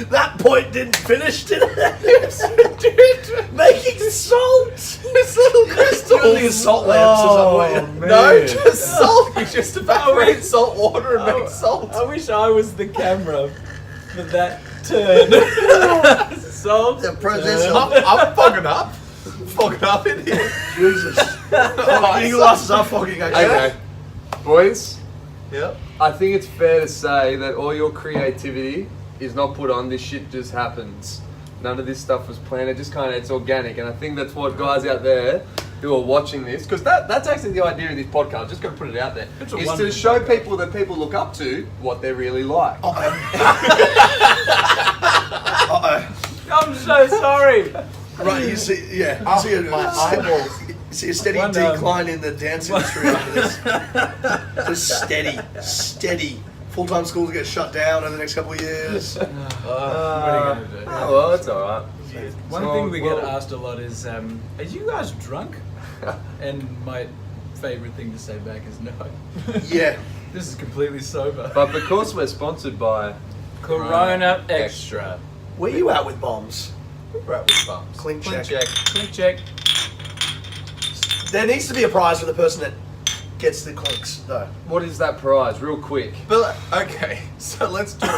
That point didn't finish, did it? Making salt. It's little crystals. Really salt lamps or something. No, just salt. You just evaporate salt water and make salt. I wish I was the camera for that turn. Salt. The process I'm fogging up. Fogging up in here. Jesus. Your glasses are fogging, actually. Okay, boys. Yep. I think it's fair to say that all your creativity is not put on. This shit just happens. None of this stuff was planned. It just kind of, it's organic. And I think that's what guys out there who are watching this, because that's actually the idea of this podcast, just got to put it out there, It's a is to wonderful show people that people look up to what they're really like. I'm so sorry. Right, you see, yeah. You see my eyeballs. You see a steady One, decline in the dance industry after this. Just steady. Full-time schools get shut down over the next couple of years. What are you going to do? Oh, well, it's all right. One So, thing we get well- asked a lot is, are you guys drunk? And my favourite thing to say back is no. Yeah. This is completely sober. But because we're sponsored by... Corona Extra. Where you at with bombs? Right with bumps. Clink check. Quick check. There needs to be a prize for the person that gets the clinks, though. What is that prize? Real quick. But okay, so let's talk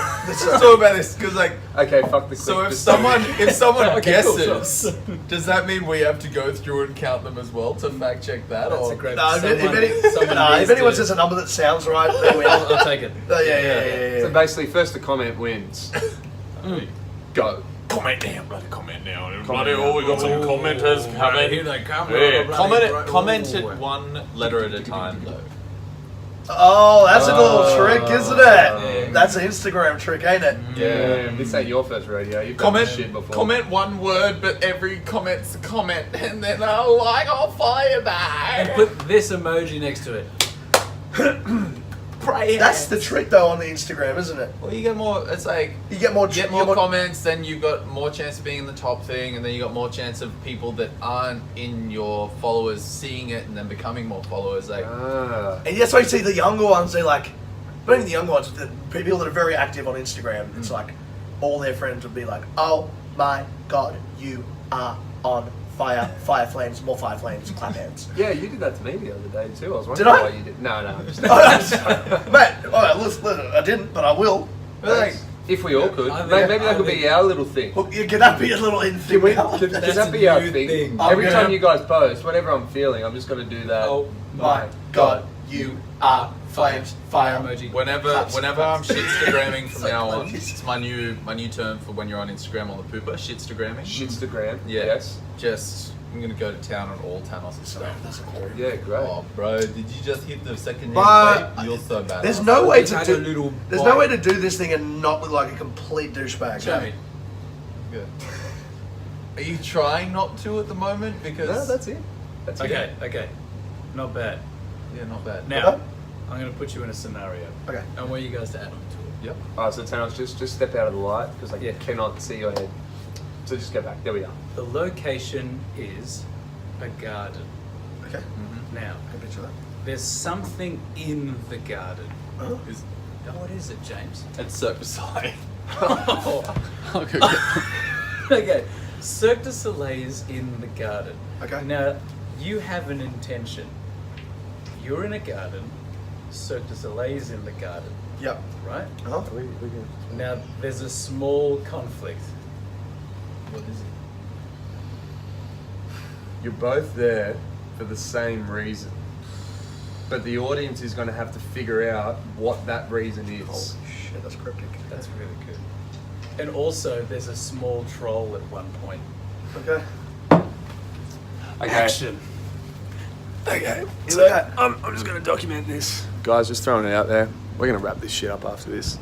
about this because like, Okay, fuck the click. so if Just- someone Okay, cool, guesses, does that mean we have to go through and count them as well to fact check that? That's or a great. No, if Someone anyone needs says to- a number that sounds right, then we I'll take it. yeah. So basically, first the comment wins. Go. Comment now, bloody comment now. Bloody- oh, we got some commenters coming. Here they come. Yeah, comment it one letter at a time though. Oh, that's a little trick, isn't it? Yeah. That's an Instagram trick, ain't it? Yeah, this ain't your first rodeo. You've done this shit before. Comment one word, but every comment's a comment, and then I'll fire back. And put this emoji next to it. Pray That's hands. the trick, though, on the Instagram, isn't it? Well, you get more. It's like You get more. get more comments, then you've got more chance of being in the top thing, and then you got more chance of people that aren't in your followers seeing it and then becoming more followers. Like, Ah. And that's why you see the younger ones. They like, not even the younger ones, the people that are very active on Instagram. It's like all their friends would be like, "Oh my god, you are on fire! Fire flames, more fire flames, clap hands." Yeah, you did that to me the other day too. I was Did wondering I? why you did. No. I'm just- Mate, all right, listen, I didn't, but I will. but like, if we all could, I think- maybe that I could think- be our little thing. Well, can that be a little in thing? Can That's that a be our new thing? thing. Every I'm time gonna- you guys post, whatever I'm feeling, I'm just gonna do that. Oh My god, you are flames, fire. emoji. whenever Claps, I'm claps. shitstagramming from now on, Emojis. it's my new term for when you're on Instagram on the pooper. Shitstagramming. Shitstagram. Yeah. Yes. Just I'm gonna go to town on all Tannos stuff. That's a word. Yeah, great. Oh, bro, did you just hit the second But- name? You're so bad. There's no way It's to had do. a little There's bite. no way to do this thing and not look like a complete douchebag. Show me. Good. Are you trying not to at the moment? Because No, that's it. That's it. Okay. Not bad. yeah, not bad. Now, I'm going to put you in a scenario. Okay. I want you guys to add on to it. Yep. Alright, so Tannos, just step out of the light because I Yeah. cannot see your head. So just go back. There we are. The location is a garden. Okay. Now, I can picture that. there's something in the garden. Uh-huh. Is What is it, James? it's Cirque du Soleil. Okay, Cirque du Soleil is in the garden. Okay. Now, you have an intention. You're in a garden, Cirque du Soleil is in the garden, Yep. right? Uh-huh. Now, there's a small conflict. What is it? You're both there for the same reason. But the audience is going to have to figure out what that reason is. Holy shit, that's cryptic. That's really good. And also, there's a small troll at one point. Okay. Okay. Action. Okay. So, I'm just going to document this. Guys, just throwing it out there. We're going to wrap this shit up after this.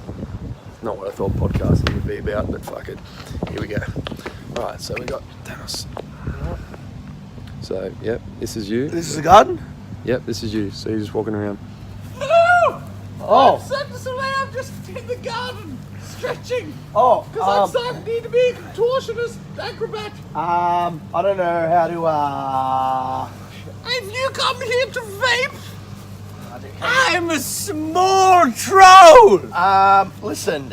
Not what I thought podcasting would be about, but fuck it. Here we go. Alright, so we got Tannos. So, yep, this is you. this is a garden? Yep, this is you. So you're just walking around. Oh. Cirque du Soleil, I'm just in the garden, stretching. Oh. I need to be a contortionist, acrobat. I don't know how to, Have you come here to vape? I'm a small troll. listen,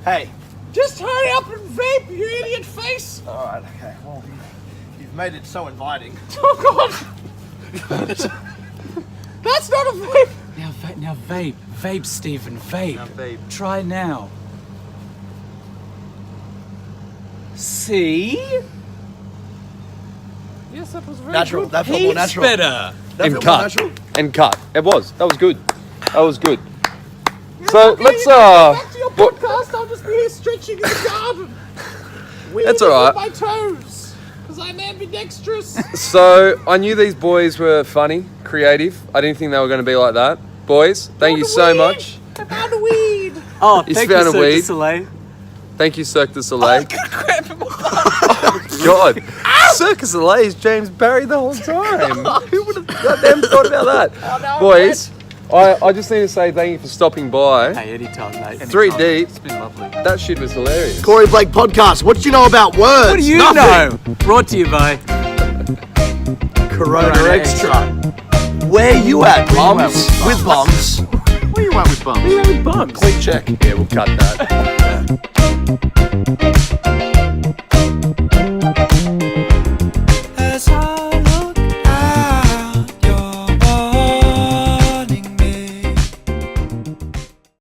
hey. Just hurry up and vape, you idiot face. Alright, okay. Well, you've made it so inviting. Oh God. That's not a vape. Now vape, Stephen, vape. babe. Try now. See? Yes, that was very Natural. good. That felt more natural. better. That And felt more cut. natural. And cut. It was. That was good. That was good. Yes, So, okay, let's, you can go back to your what- podcast. I'll just be here stretching in the garden. That's Weaving all right. with my toes, because I'm ambidextrous. So, I knew these boys were funny, creative. I didn't think they were going to be like that. Boys, thank you so much. I found a weed. Oh, He's thank found you, a Cirque du weed. Soleil. Thank you, Cirque du Soleil. Oh, God. Cirque du Soleil is James Barry the whole time. Who would have goddamn thought about that? now Boys, I just need to say thank you for stopping by. Hey, anytime, mate. 3 deep. It's been lovely. That shit was hilarious. Corey Blake podcast. What do you know about words? What do you Nothing. know? Brought to you by Corona Corona Extra. Where you at, bums? With bums. Where you at with bums? Who had bumps? Quick check. Yeah, we'll cut that.